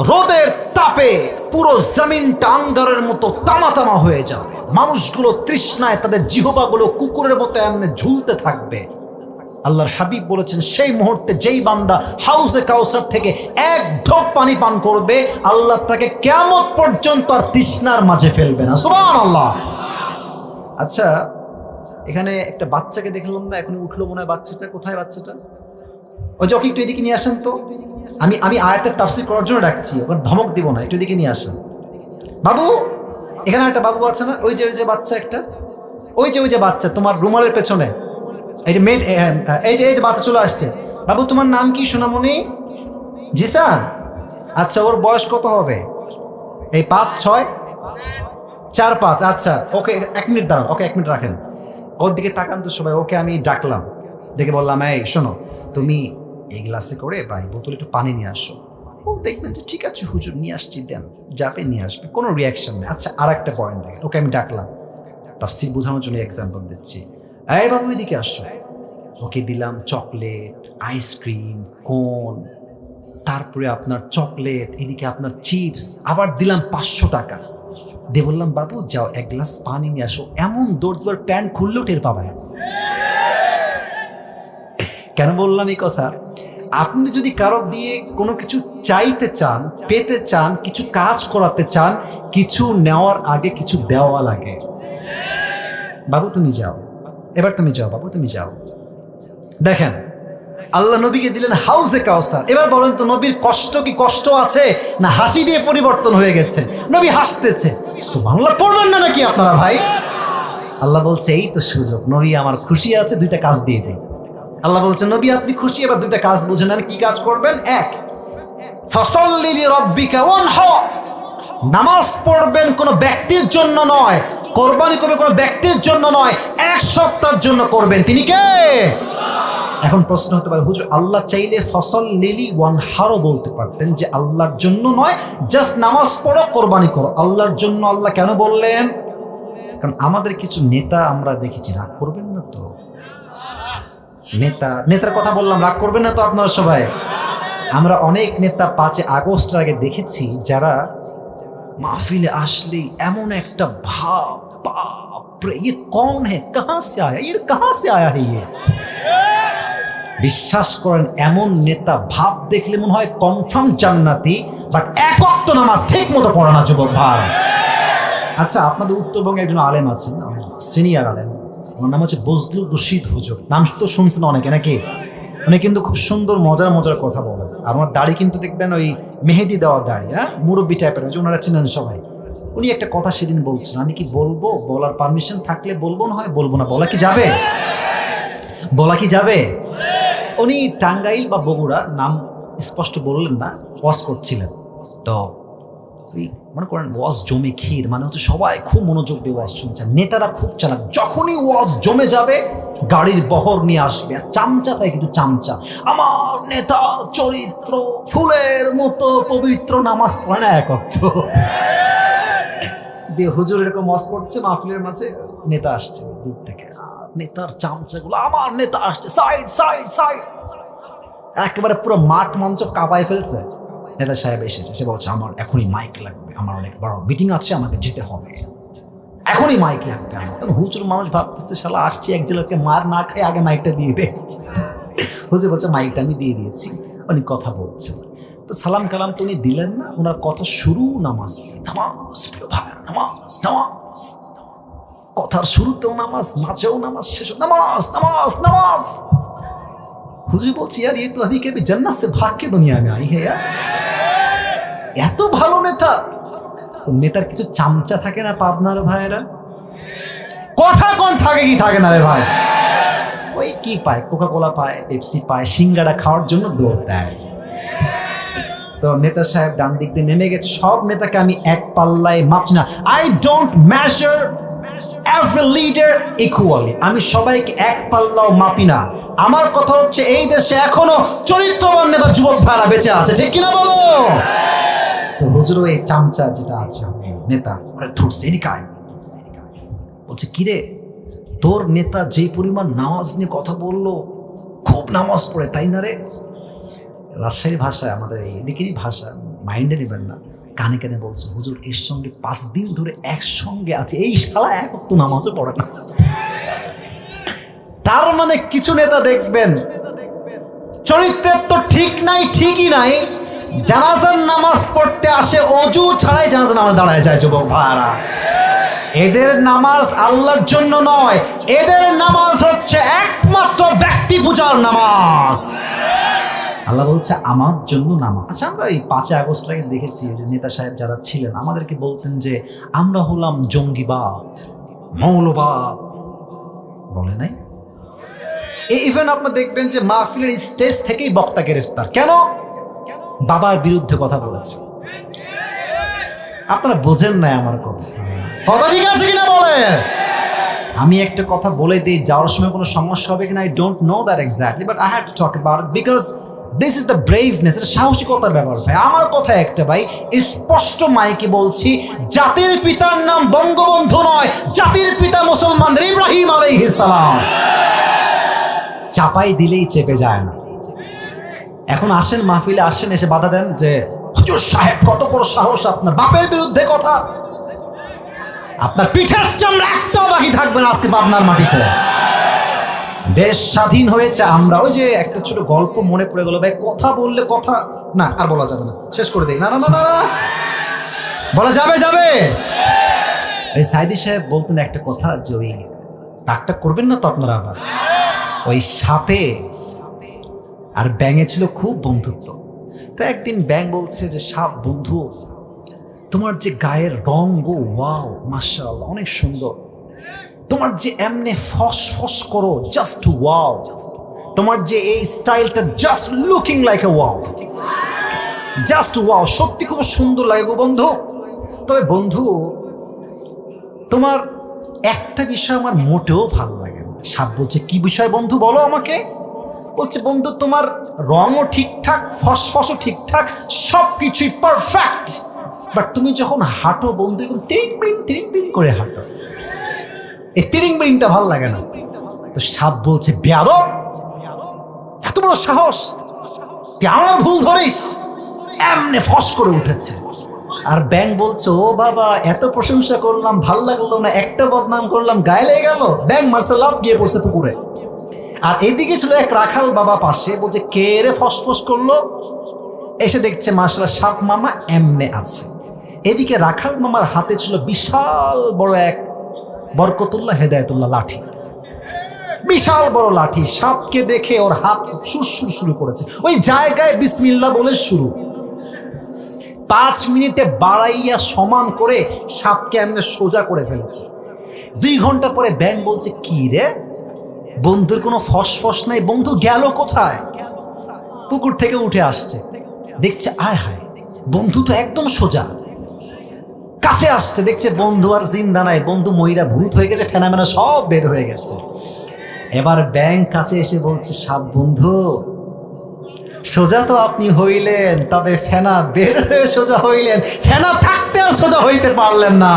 রোদের তাপে পুরো জমিনটা আঙ্গারের মতো তামা তামা হয়ে যাবে। মানুষগুলো তৃষ্ণায় তাদের জিহ্বাগুলো কুকুরের মতো এমনি ঝুলতে থাকবে। আল্লাহর হাবিব বলেছেন সেই মুহূর্তে যেই বান্দা হাউজে কাউসার থেকে এক ঢোক পানি পান করবে, আল্লাহ তাকে কিয়ামত পর্যন্ত আর তৃষ্ণার মাঝে ফেলবে না। সুবহানাল্লাহ। আচ্ছা, এখানে একটা বাচ্চাকে দেখলাম না, এখন উঠলো মনে হয় বাচ্চাটা। কোথায় বাচ্চাটা? ওই যে ওকে একটু এদিকে নিয়ে আসেন তো। আমি আয়াতের তাফসীর করার জন্য ডাকছি, ওখানে ধমক দিব না, একটু এদিকে নিয়ে আসেন। বাবু, এখানে একটা বাবু আছে না? ওই যে বাচ্চা একটা, ওই যে বাচ্চা তোমার রুমালের পেছনে, এই যে মেয়ে, এই যে বাচ্চা চলে আসছে। বাবু তোমার নাম কি সোনামণি? জি স্যার। আচ্ছা, ওর বয়স কত হবে? এই 5, 6, 4, 5। আচ্ছা, ওকে 1 মিনিট দাঁড়ান, ওকে 1 মিনিট রাখেন। ওর দিকে তাকান তো সবাই। ওকে আমি ডাকলাম, দেখে বললাম এই শোনো, তুমি এই গ্লাসে করে বা এই বোতলে একটু পানি নিয়ে আসো। ও দেখবেন যে ঠিক আছে হুজুর নিয়ে আসছি, দেন, যাবে নিয়ে আসবে, কোনো রিয়াকশন নেই। আচ্ছা, আর একটা পয়েন্ট দেখেন, ওকে আমি ডাকলাম, তাফসীর বোঝানোর জন্য এক্সাম্পল দিচ্ছি। এই বাবু এদিকে আসো। ওকে দিলাম চকলেট, আইসক্রিম, কোন, তারপরে আপনার চকলেট, এদিকে আপনার চিপস, আবার দিলাম 500 টাকা দিয়ে বললাম বাবু যাও 1 গ্লাস পানি নিয়ে আসো। এমন দৌড় দেওয়ার প্যান্ট খুললেও টের পাবে না। কেন বললাম এই কথা? আপনি যদি কারো দিয়ে কোনো কিছু চাইতে চান, পেতে চান, কিছু কাজ করাতে চান, কিছু নেওয়ার আগে কিছু দেওয়া লাগে। বাবু তুমি যাও, এবার তুমি যাও, বাবু তুমি যাও। দেখেন, আল্লাহ নবীকে দিলেন হাউজে কাউসার। এবার বলেন তো, নবীর কষ্ট কি কষ্ট আছে না হাসি দিয়ে পরিবর্তন হয়ে গেছে? নবী হাসতেছে। সুবহানাল্লাহ পড়বেন না নাকি আপনারা ভাই? আল্লাহ বলছে এই তো সুযোগ, নবী আমার খুশি আছে, 2টা কাজ দিয়ে দিই। আল্লাহ বলছে নবী আপনি খুশি, এবার 2টা কাজ বুঝে নেন। কি কাজ করবেন? 1, ফাসাল্লি লিরাব্বিকা ওয়ানহার, নামাজ পড়বেন কোনো ব্যক্তির জন্য নয়, কোরবানি করবেন কোনো ব্যক্তির জন্য নয়, এক সত্তার জন্য করবেন। তিনি কে? এখন প্রশ্ন হতে পারে, হুজুর আল্লাহ চাইলে ফসল লিলি ওয়ানহারও বলতে পারতেন যে আল্লাহর জন্য নয়, জাস্ট নামাজ পড়ো, কোরবানি করো। আল্লাহর জন্য আল্লাহ কেন বললেন? কারণ আমাদের কিছু নেতা আমরা দেখেছি, রাগ করবেন না তো? নেতার কথা বললাম, রাগ করবেন না তো আপনারা সবাই? আমরা অনেক নেতা 5 আগস্টের আগে দেখেছি যারা মাহফিলে আসলেই এমন একটা ভাব, বাপরে ये कौन है, कहां से आया, ये कहां से आया है ये। বিশ্বাস করেন এমন নেতা ভাব দেখলে মনে হয় কনফার্ম জান্নাতি, বাট এক ওয়াক্ত নামাজ ঠিক মতো পড়ে না যুবক ভাই। আচ্ছা, আপনাদের উত্তরবঙ্গে একজন আলেম আছেন, সিনিয়র আলেম, ওনার নাম হচ্ছে বজলুর রশিদ হুজুর। নাম তো শুনছেন অনেকে নাকি? উনি কিন্তু খুব সুন্দর মজার মজার কথা বলেন। আর ওনার দাড়ি কিন্তু দেখবেন ওই মেহেদি দেওয়া দাড়ি, হ্যাঁ, মুরব্বী টাইপের, যে ওনারা চিনেন সবাই। উনি একটা কথা সেদিন বলছেন, আমি কি বলবো? বলার পারমিশন থাকলে বলবো, না হয় বলবো না। বলা কি যাবে? বলা কি যাবে? উনি টাঙ্গাইল বা বগুড়া, নাম স্পষ্ট বললেন না, ওয়াজ করছিলেন। তো ওই মনে করেন ওয়াজ জমে ক্ষীর, মানে হচ্ছে সবাই খুব মনোযোগ দিয়ে ওয়াজ শুনছেন। নেতারা খুব চালাক, যখনই ওয়াজ জমে যাবে গাড়ির বহর নিয়ে আসবে, আর চামচা তাই কিন্তু চামচা, আমার নেতা চরিত্র ফুলের মতো পবিত্র, নামাজ পড়ে না এক অর্থ দিয়ে। হুজুর এরকম ওয়াজ করছে মাহফিলের মাঝে, নেতা আসছে দূর থেকে, নেতার চামচাগুলো, আমার নেতা আসছে, সাইড সাইড সাইড, একেবারে পুরো মাঠ মঞ্চ কাঁপায় ফেলছে। নেতা সাহেব এসেছে, সে বলছে আমার এখনই মাইক লাগবে, আমার অনেক বড় মিটিং আছে, আমাকে যেতে হবে, এখনই মাইক লাগবে আমার। হুজুর মানুষ ভাবতেছে শালা আসছি এক জেলাকে মার না খাই, আগে মাইকটা দিয়ে দে। হুজুর বলছে মাইকটা আমি দিয়ে দিয়েছি, উনি কথা বলছেন। তো সালাম কালাম তো উনি দিলেন না, ওনার কথা শুরু নামাজ, নামাজ প্রিয় ভাই, নামাজ নামাজ, কথার শুরুতেও নামাজ, মাঝেও নামাজ, শেষও নামাজ নামাজ নামাজ। হুজুর বলছি यार ये तो अभी के भी जन्नत से भाग के दुनिया में आई है यार। এত ভালো নেতা। নেতার কিছু চামচা থাকে না পাবনার ভাইয়েরা, কথা কোন থাকে কি থাকে না রে ভাই, ওই কি পায়, কোকা কোলা পায়, পেপসি পায়, সিঙ্গাড়া খাওয়ার জন্য দৌড় দেয়। তো নেতা সাহেব ডান দিক দিয়ে নেমে গেছে। সব নেতাকে আমি এক পাল্লায় মাপছি না, I don't measure every leader equally, আমি সবাইকে এক পাল্লাও মাপি না। আমার কথা হচ্ছে এই দেশে এখনো চরিত্রবান নেতা যুবক ভাইরা বেঁচে আছে, ঠিক কিনা বলো? তো হুজুর ওই চামচা যেটা আছে নেতা, ওরা ঠুটছে এদিকায়, বলছে কিরে তোর নেতা যে পরিমাণ নামাজ নিয়ে কথা বললো, খুব নামাজ পড়ে তাই না রে? রাজশাহী ভাষায়, আমাদের এদিকেরই ভাষা, মাইন্ডে নেবেন না, কানে কানে বলছে হুজুর এর সঙ্গে 5 দিন ধরে একসঙ্গে আছে, এই শালা এক ওয়াক্ত নামাজও পড়ে না। তার মানে কিছু নেতা দেখবেন চরিত্রের তো ঠিক নাই, ঠিকই নাই, জানাজার নামাজ পড়তে আসে অজু ছাড়াই জানাজার নামাজ দাঁড়ায় যায় যুবক ভাইরা। এদের নামাজ আল্লাহর জন্য নয়, এদের নামাজ হচ্ছে একমাত্র ব্যক্তি পূজার নামাজ। আল্লাহ বলছে আমার জন্য নামাজ। আচ্ছা, আমরা এই 5 আগস্ট আগে দেখেছি যে নেতা সাহেব যারা ছিলেন আমাদেরকে বলতেন যে আমরা হলাম জঙ্গিবাদ, মৌলবাদ, বলে নাই? ইভেন আপনারা দেখবেন যে মাহফিলের স্টেজ থেকেই বক্তা গ্রেফতার, কেন? বাবার বিরুদ্ধে কথা বলেছে। আপনারা বোঝেন না আমার কথা, কথা ঠিক আছে কিনা বলে? আমি একটা কথা বলে দিই, যাওয়ার সময় কোনো সমস্যা হবে কিনা I don't know that exactly, but I have to talk about it because this is the braveness, এটা সাহসিকতার ব্যাপার ভাই। আমার কথা একটা ভাই, স্পষ্ট মাইকে বলছি, জাতির পিতার নাম বঙ্গবন্ধু নয়, জাতির পিতা মুসলমানদের ইব্রাহিম আলাইহিস সালাম। চাপাই দিলেই চেপে যায় না। এখন আসেন মাহফিলে, আসেন, এসে বাধা দেন যে হুজুর সাহেব কত বড় সাহস, আপনার বাপের বিরুদ্ধে কথা, আপনার পিঠের চামড়া একটাও বাকি থাকবে না আজকে পাবনার মাটিতে। দেশ স্বাধীন হয়েছে, আমরা ওই যে একটা ছোট গল্প মনে পড়ে গেল ভাই, কথা বললে কথা না আর বলা যাবে না, শেষ করে দেই। না না না না না, বলা যাবে যাবে। এই সাইদি সাহেব বলতেন একটা কথা, যে ওই ডাকটা করবেন না তো আপনারা, আবার ওই সাপে আর ব্যাঙে ছিল খুব বন্ধুত্ব। তো একদিন ব্যাঙ বলছে যে সাপ, বন্ধু তোমার যে গায়ের রং গো, ওয়াও মাশাআল্লাহ অনেক সুন্দর, তোমার যে এমনে ফস ফস করো, জাস্ট ওয়াও, তোমার যে এই স্টাইলটা just looking like a wow, just wow, সত্যি খুব সুন্দর লাগে গো বন্ধু। তবে বন্ধু তোমার একটা বিষয় আমার মোটেও ভালো লাগে না। সাপ বলছে কি বিষয় বন্ধু, বলো আমাকে। বলছে বন্ধু তোমার রঙও ঠিকঠাক, ফসফসও ঠিকঠাক, সব কিছুই পারফেক্ট, বাট তুমি যখন হাঁটো বন্ধু এরকম তিরিং বিরিং করে হাঁটো, এই তিরিং বিরিংটা ভাল লাগে না। তো সাপ বলছে বেয়াদব, এত বড় সাহস, তুই আমার ভুল ধরিস, এমনি ফস করে উঠেছে। আর ব্যাং বলছে ও বাবা এত প্রশংসা করলাম ভাল লাগলো না, একটা বদনাম করলাম গায়ে লেগে গেল। ব্যাং মারছে লাভ, গিয়ে পড়ছে পুকুরে। আর এদিকে ছিল এক রাখাল বাবা পাশে, বলছে কে রে ফসফস করলো, এসে দেখছে মাশাআল্লাহ সাপ মামা এমনে আছে। এদিকে রাখাল মামার হাতে ছিল বিশাল বড় এক বরকতুল্লাহ হেদায়েতুল্লাহ লাঠি, বিশাল বড় লাঠি। সাপকে দেখে ওর হাত সুরসুর শুরু করেছে, ওই জায়গায় বিসমিল্লাহ বলে শুরু। 5 মিনিটে বাড়াইয়া সমান করে সাপকে এমনি সোজা করে ফেলেছে। 2 ঘন্টা পরে ব্যাং বলছে কি রে বন্ধুর কোনো ফসফস নাই, বন্ধু গেল কোথায়? পুকুর থেকে উঠে আসছে, দেখছে আয় হায় বন্ধু তো একদম সোজা। কাছে আসছে, দেখছে বন্ধু আর জিন্দা নাই, বন্ধু ময়রা ভূত হয়ে গেছে, ফেনামেনা সব বের হয়ে গেছে। এবার ব্যাং কাছে এসে বলছে সাপ বন্ধু সোজা তো আপনি হইলেন, তবে ফেনা বের হয়ে সোজা হইলেন, ফেনা থাকতে আর সোজা হইতে পারলেন না।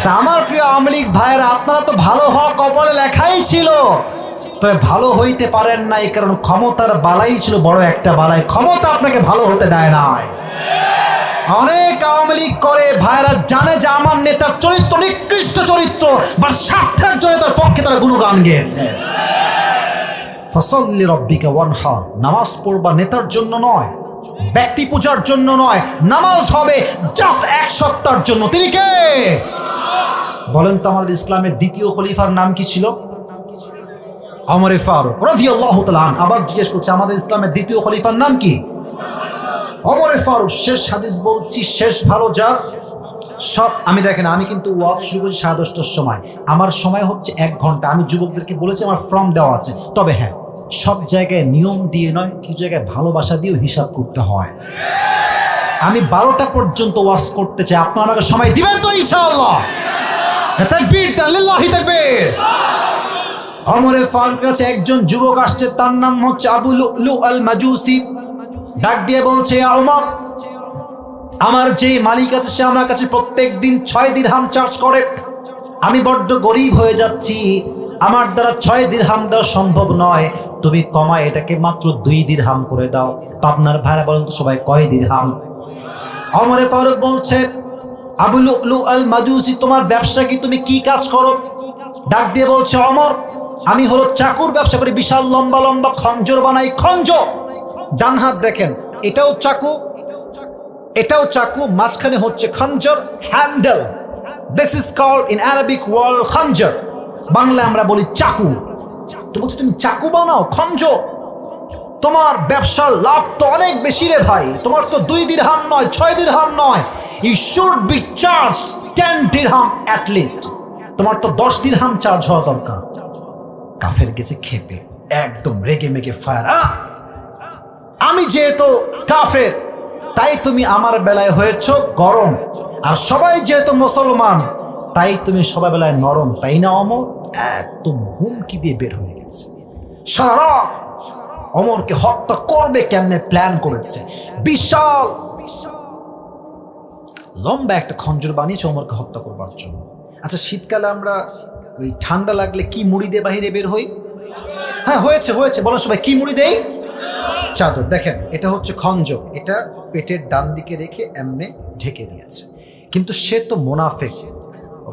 তা আমার প্রিয় আওয়ামী লীগ ভাইয়েরা, আপনারা তো ভালো হওয়া কপালে লেখাই ছিল, তবে ভালো হইতে পারেন নাই কারণ ক্ষমতার বালাই ছিল বড় একটা বালাই, ক্ষমতা আপনাকে ভালো হতে দেয় নাই। অনেক আওয়ামী লীগ করে ভাইরা জানে যে আমার নেতার চরিত্র নিকৃষ্ট চরিত্র, বা স্বার্থের জন্য তার পক্ষে তারা গুণগান গেয়েছে। ফসল্লি রব্বিকা ওয়ানহার, নামাজ পড়বা নেতার জন্য নয়, ব্যক্তি পূজার জন্য নয়, নামাজ হবে জাস্ট এক সপ্তাহের জন্য। তিনি কে বলেন তো? আমাদের ইসলামের দ্বিতীয় খলিফার নাম কি ছিল? ওমর ফারুক রাদিয়াল্লাহু তাআলা আনহু। আবার জিজ্ঞেস করছে আমাদের ইসলামের দ্বিতীয় খলিফার নাম কি? ওমর ফারুক। শেষ হাদিস বলছি, শেষ ভালো যার সব। আমি দেখেন, আমি কিন্তু ওয়াজ শুরু করছি 10:30টার সময়, আমার সময় হচ্ছে 1 ঘন্টা। আমি যুবকদেরকে বলেছি আমার ফর্ম দেওয়া আছে, তবে হ্যাঁ সব জায়গায় নিয়ম দিয়ে নয়, কিছু জায়গায় ভালোবাসা দিয়েও হিসাব করতে হয়। আমি 12টা পর্যন্ত ওয়াজ করতে চাই, আপনারা আমাকে সময় দিবেন তো ইনশাআল্লাহ? তাকবীর লিল্লাহি তাকবীর। ওমর ফারুক কাছে একজন যুবক আসছে, তার নাম হচ্ছে আবু লুলু আল মাজুসি। ডাক দিয়ে বলছে ওমর, আমার যে মালিক আছে সে আমার কাছে প্রত্যেক দিন 6 দিরহাম চার্জ করে, আমি বড্ড গরিব হয়ে যাচ্ছি, আমার দ্বারা 6 দিরহাম দেওয়া সম্ভব নয়, তুমি কমায় এটাকে মাত্র 2 দিরহাম করে দাও। আপনার ভাইরা বলেন তো সবাই কয় দিরহাম? ওমর ফারুক বলছে আবু লুলু আল মাজুসি, তোমার ব্যবসা কি, তুমি কি কাজ করো? ডাক দিয়ে বলছে ওমর, আমি হলো চাকুর ব্যবসা করি, বিশাল লম্বা লম্বা খঞ্জর বানাই। খঞ্জর, ডান হাত দেখেন, এটাও চাকু, এটাও চাকু, মাঝখানে হচ্ছে খঞ্জর, handle. This is called in Arabic world khanjar, Bangla আমরা বলি চাকু। তো বলছো তুমি চাকু বানাও, খঞ্জর, তোমার ব্যবসার লাভ তো অনেক বেশি রে ভাই, তোমার তো 2 দিরহাম নয়, 6 দিরহাম নয়, ইউ শুড বি চার্জ 10 দিরহাম অ্যাট লিস্ট, তোমার তো 10 দিরহাম চার্জ হওয়া দরকার। কাফের গেছে খেপে, একদম রেগে মেগে ফায়ার। আমি যেহেতু কাফের তাই তুমি আমার বেলায় হয়েছ গরম, আর সবাই যেহেতু মুসলমান তাই তুমি সবাই বেলায় নরম, তাই না ওমর? একদম হুমকি দিয়ে বের হয়ে গেছে। সারা রাত ওমরকে হত্যা করবে কেমনে প্ল্যান করেছে, বিশাল লম্বা একটা খঞ্জর বানিয়েছে ওমরকে হত্যা করবার জন্য। আচ্ছা শীতকালে আমরা ওই ঠান্ডা লাগলে কি মুড়ি দিয়ে বাহিরে বের হই? হ্যাঁ হয়েছে হয়েছে, বলো সবাই কি মুড়ি দেই? চাদর। দেখেন এটা হচ্ছে খঞ্জর, এটা পেটের ডান দিকে রেখে এমনে ঢেকে দিয়েছে। কিন্তু সে তো মুনাফিক,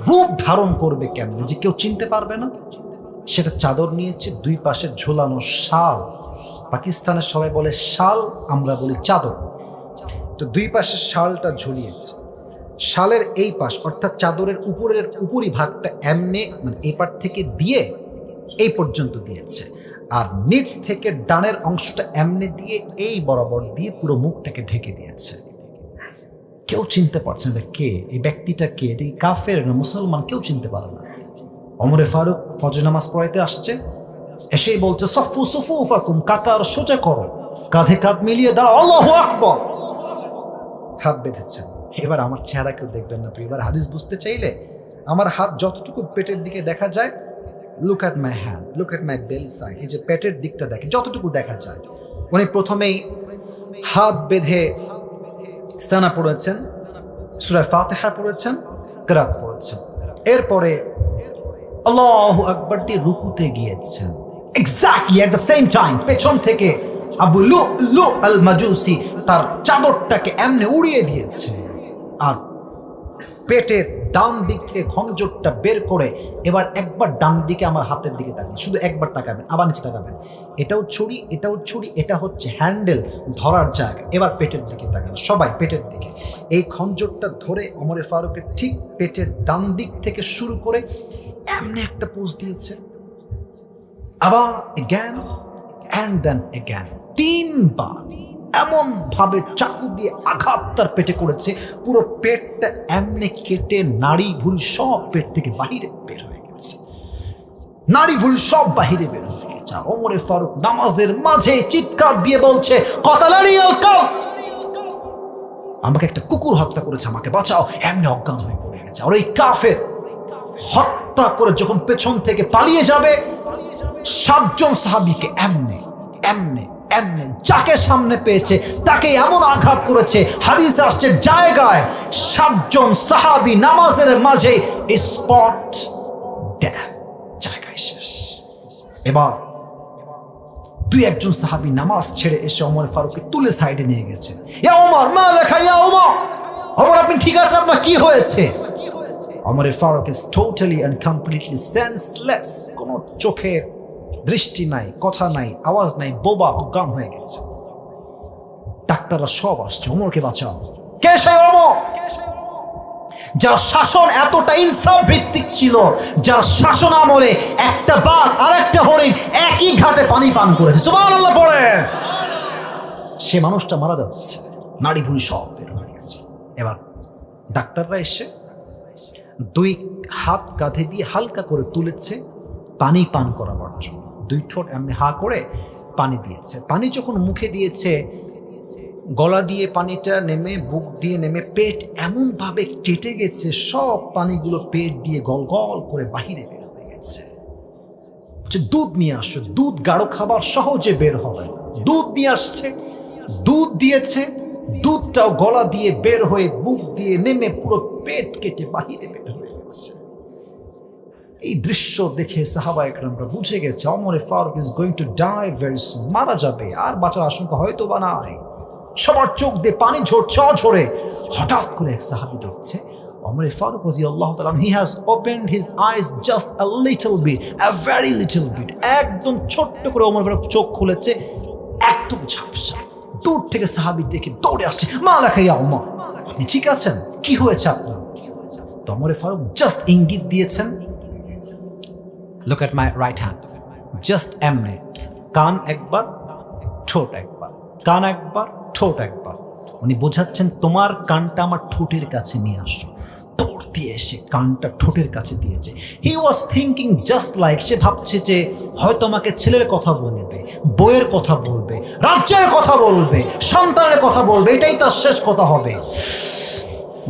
রূপ ধারণ করবে কেমনে যে কেউ চিনতে পারবে না, সেটা চাদর নিয়েছে, 2 পাশে ঝোলানো শাল। পাকিস্তানের সবাই বলে শাল, আমরা বলি চাদর। তো 2 পাশে শালটা ঝুলিয়েছে, শালের এই পাশ অর্থাৎ চাদরের উপরি ভাগটা এমনে মানে এই পার থেকে দিয়ে এই পর্যন্ত দিয়েছে, আর নিচ থেকে ডানের অংশটা এমনে দিয়ে এই বরাবর দিয়ে পুরো মুখটাকে ঢেকে দিয়েছে। কেউ চিনতে পারছে না কে এই ব্যক্তিটা, কে, এটা কি কাফের না মুসলমান, কেউ চিনতে পারে না। ওমর ফারুক ফজর নামাজ পড়াইতে আসছে, এসেই বলছে সফু সুফুফাকুম, কাতার সোজা করো, কাঁধে কাঁধ মিলিয়ে দাঁড়াও, আল্লাহু আকবার। হাত বেঁধেছেন। এবার আমার চেহারা কেউ দেখবেন না, এবার হাদিস বুঝতে চাইলে আমার হাত যতটুকু পেটের দিকে দেখা যায় look at my hand, look at my বেলি সাইড, এই যে পেটের দিকটা দেখে যতটুকু দেখা যায়। উনি প্রথমেই হাত বেঁধে সানা পড়েছেন, সূরা ফাতিহা পড়েছেন, কিরাত পড়েছেন। এরপরে আল্লাহু আকবার দিয়ে রুকুতে গিয়েছেন। Exactly at the same time পেছন থেকে আবু লুলু আল মাজুসি তার চাদরটাকে এমনি উড়িয়ে দিয়েছে, আর পেটের ডান দিক থেকে খঞ্জরটা বের করে এবার একবার ডান দিকে আমার হাতের দিকে তাকাবেন, শুধু একবার তাকাবেন, আবার নিচে তাকাবেন। এটাও ছুরি, এটাও ছুরি, এটা হচ্ছে হ্যান্ডেল ধরার জায়গা। এবার পেটের দিকে তাকাবেন, সবাই পেটের দিকে। এই খঞ্জরটা ধরে ওমর ফারুকের ঠিক পেটের ডান দিক থেকে শুরু করে এমনি একটা পোজ দিয়েছে, আবার এগ্যান অ্যান্ড দেন এগ্যান, 3 বার এমন ভাবে চাকু দিয়ে আঘাত তার পেটে করেছে, পুরো পেটটা এমনি কেটে নাড়ি ভুঁড়ি সব পেট থেকে বাহিরে বের হয়ে গেছে, নাড়ি ভুঁড়ি সব বাহিরে বের হয়ে গেছে। ওমর ফারুক নামাজের মাঝে চিৎকার দিয়ে বলছে, কতালানি আল কালব, আমাকে একটা কুকুর হত্যা করেছে, আমাকে বাঁচাও। এমনি অজ্ঞান হয়ে পড়ে গেছে। আর ওই কাফের হত্যা করে যখন পেছন থেকে পালিয়ে যাবে, 7 জন সাহাবীকে এমনি এমনি এমনি যাকে সামনে পেয়েছে তাকে এমন আঘাত করেছে, হাদিস আসছে জায়গায় 7 জন সাহাবী নামাজের মাঝে স্পট ডেথ, জায়গায় শেষ। এবার 2-1 জন সাহাবী নামাজ ছেড়ে এসে ওমর ফারুককে তুলে সাইডে নিয়ে গেছে। ইয়া ওমর, মা লেখা, ইয়া ওমর, ওমর আপনি ঠিক আছেন? আপনার কি হয়েছে? Omar Farooq is totally and completely senseless, কোনো চোখের দৃষ্টি নাই, কথা নাই, আওয়াজ নাই, বোবা, অজ্ঞান হয়ে গেছে। ডাক্তাররা সব আসছে, ওমরকে বাঁচাও। কে সেই ওমর? যার শাসন এতটা ইনসাফ ভিত্তিক ছিল, যার শাসন আমলে একটা বাঘ আর একটা হরিণ একই ঘাটে পানি পান করেছে। সুবহানাল্লাহ পড়ে। সে মানুষটা মারা যাচ্ছে, নাড়ি ভুঁড়ি সব বের হয়ে গেছে। এবার ডাক্তাররা এসে 2 হাত কাঁধে দিয়ে হালকা করে তুলেছে পানি পান করাবার জন্য। 2 ঠোঁট এমনি হা করে পানি দিয়েছে। পানি যখন মুখে দিয়েছে, গলা দিয়ে পানিটা নেমে, বুক দিয়ে নেমে, পেট এমনভাবে কেটে গেছে, সব পানিগুলো পেট দিয়ে গল গল করে বাহিরে বের হয়ে গেছে। দুধ নিয়ে আসছে, দুধ গাঢ় খাবার সহজে বের হবে, দুধ নিয়ে আসছে, দুধ দিয়েছে, দুধটাও গলা দিয়ে বের হয়ে বুক দিয়ে নেমে পুরো পেট কেটে বাহিরে বের হয়ে গেছে। এই দৃশ্য দেখে সাহাবা একরামরা বুঝে গেছে Omar Farooq is going to die very soon, মারা যাবে, আর বাঁচার আশঙ্কা হয়তো বা নাই। সবার চোখ দিয়ে পানি ঝরছে অঝরে। হঠাৎ করে এক সাহাবী দেখছে ওমর ফারুক রাদিয়াল্লাহু তাআলা, he has opened his eyes just a little bit, a very little bit, একদম ছোট্ট করে ওমর ফারুক চোখ খুলেছে, একদম ঝাপসা। দূর থেকে সাহাবী দেখে দৌড়ে আসছে, মা লেখা ইয়া ওমর, আপনি ঠিক আছেন? কি হয়েছে আপনার? তো ওমর ফারুক জাস্ট ইঙ্গিত দিয়েছেন, look at my right hand, just এমনি কান একবার, ঠোঁট একবার, কান একবার, ঠোঁট একবার। উনি বোঝাচ্ছেন তোমার কানটা আমার ঠোঁটের কাছে নিয়ে আসো। দৌড় দিয়ে এসে কানটা ঠোঁটের কাছে দিয়েছে। হি ওয়াজ থিঙ্কিং জাস্ট লাইক, সে ভাবছে যে হয়তো আমাকে ছেলের কথা বলবে, বইয়ের কথা বলবে, রাজ্যের কথা বলবে, সন্তানের কথা বলবে, এটাই তার শেষ কথা হবে।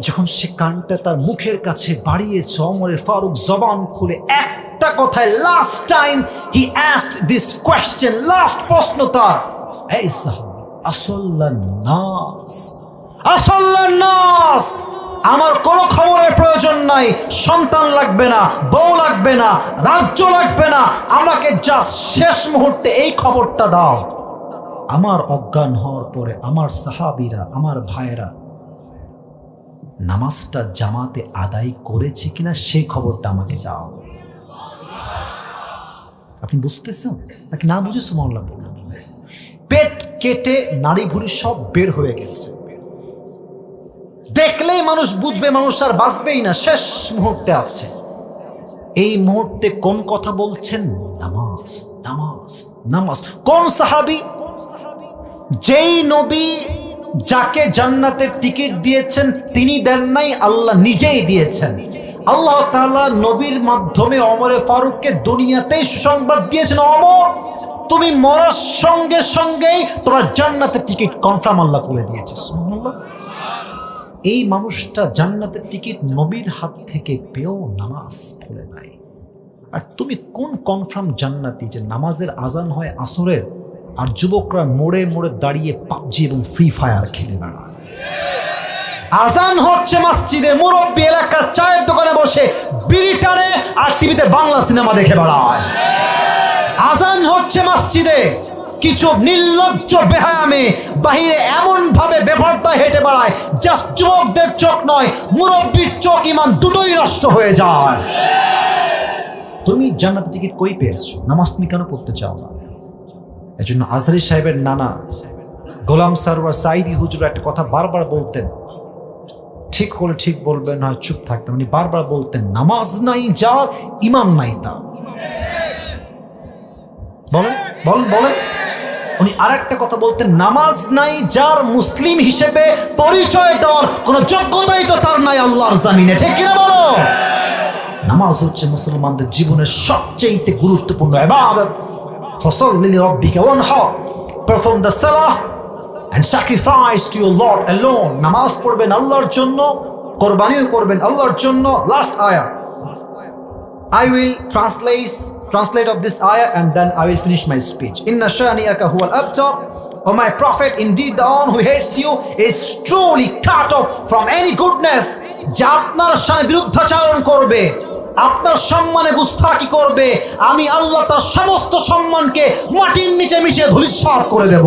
যখন সে কানটা তার মুখের কাছে বাড়িয়েছে, ওমর ফারুক জবান খুলে একটা কথায়, last time he asked this question, last প্রশ্ন তার, এই সাহাবী, আসল্লান নাস, আসল্লান নাস, আমার কোনো খবরের প্রয়োজন নাই, সন্তান লাগবে না, বউ লাগবে না, রাজ্য লাগবে না, আমাকে জাস্ট শেষ মুহূর্তে এই খবরটা দাও, আমার অজ্ঞান হওয়ার পরে আমার সাহাবীরা, আমার ভাইয়েরা নামাজটা জামাতে আদায় করেছে কিনা সেই খবরটা আমাকে দাও। আপনি বুঝতেছেন নাকি না বুঝে সুবহানাল্লাহ বলুন। পেট কেটে নাড়ি ভুঁড়ি সব বের হয়ে গেছে। দেখলেই মানুষ বুঝবে মানুষ আর বাঁচবেই না, শেষ মুহূর্তে আছে। এই মুহূর্তে কোন কথা বলছেন? নামাজ, নামাজ, নামাজ। কোন সাহাবী? যেই নবী যাকে জান্নাতের টিকিট দিয়েছেন তিনি দেন নাই, আল্লাহ নিজেই দিয়েছেন। আল্লাহ তাআলা নবীর মাধ্যমে ওমর ফারুককে দুনিয়াতেই সুসংবাদ দিয়েছেন, ওমর তুমি মরার সঙ্গে সঙ্গেই তোমার জান্নাতের টিকিট কনফার্ম আল্লাহ করে দিয়েছে। সুবহানাল্লাহ। এই মানুষটা জান্নাতের টিকিট নবীর হাত থেকে পেয়েও নামাজ পড়ে নাই। আর তুমি কোন কনফার্ম জান্নাতি যে নামাজের আজান হয় আসরের আর যুবকরা মোড়ে মোড়ে দাঁড়িয়ে পাবজি এবং ফ্রি ফায়ার খেলে বেড়ায়? আজান হচ্ছে মসজিদে, মুরব্বী এলাকার চায়ের দোকানে বসে বিড়ি টানে আর টিভিতে বাংলা সিনেমা দেখে বেড়ায়। আজান হচ্ছে মসজিদে, কিছু নির্লজ্জ বেহায়ামে বাহিরে এমন ভাবে বেপরদায় হেঁটে বেড়ায় জাস্ট যুবকদের চোখ নয়, মুরব্বীর চোখ ইমান দুটোই নষ্ট হয়ে যায়। তুমি জান্নাতের টিকিট কই পেয়েছো? নামাজ তুমি কেন পড়তে চাও না? এজন্য আজহারী সাহেবের নানা গোলাম সারওয়ার সাইদি হুজুর একটা কথা বারবার বলতেন, ঠিক হলে ঠিক বলবেন, হয় চুপ থাকতেন। উনি বারবার বলতেন, নামাজ নাই যার ইমান নাই তার। বলেন বলেন বলেন। উনি আর একটা কথা বলতেন, নামাজ নাই যার মুসলিম হিসেবে পরিচয় দেওয়ার কোন যোগ্যতাই তো তার নাই আল্লাহর জামিনে, ঠিক কিনা বলো? নামাজ হচ্ছে মুসলমানদের জীবনের সবচেয়ে গুরুত্বপূর্ণ ইবাদত। ফাসাল্লি লিরাব্বিকা ওয়ানহার, perform the salah and sacrifice to your Lord alone. নামাজ পড়বেন আল্লাহর জন্য, কোরবানিও করবেন আল্লাহর জন্য। Last ayah, I will translate of this ayah and then I will finish my speech. Inna shani'aka huwal abtar, O my prophet, indeed the one who hates you is truly cut off from any goodness. যা আপনার শানে বিরুদ্ধাচরণ করবে, আপনার সম্মানে গুস্তাখি করবে, আমি আল্লাহ তার সমস্ত সম্মানকে মাটির নিচে মিশিয়ে ধূলিসাৎ করে দেব।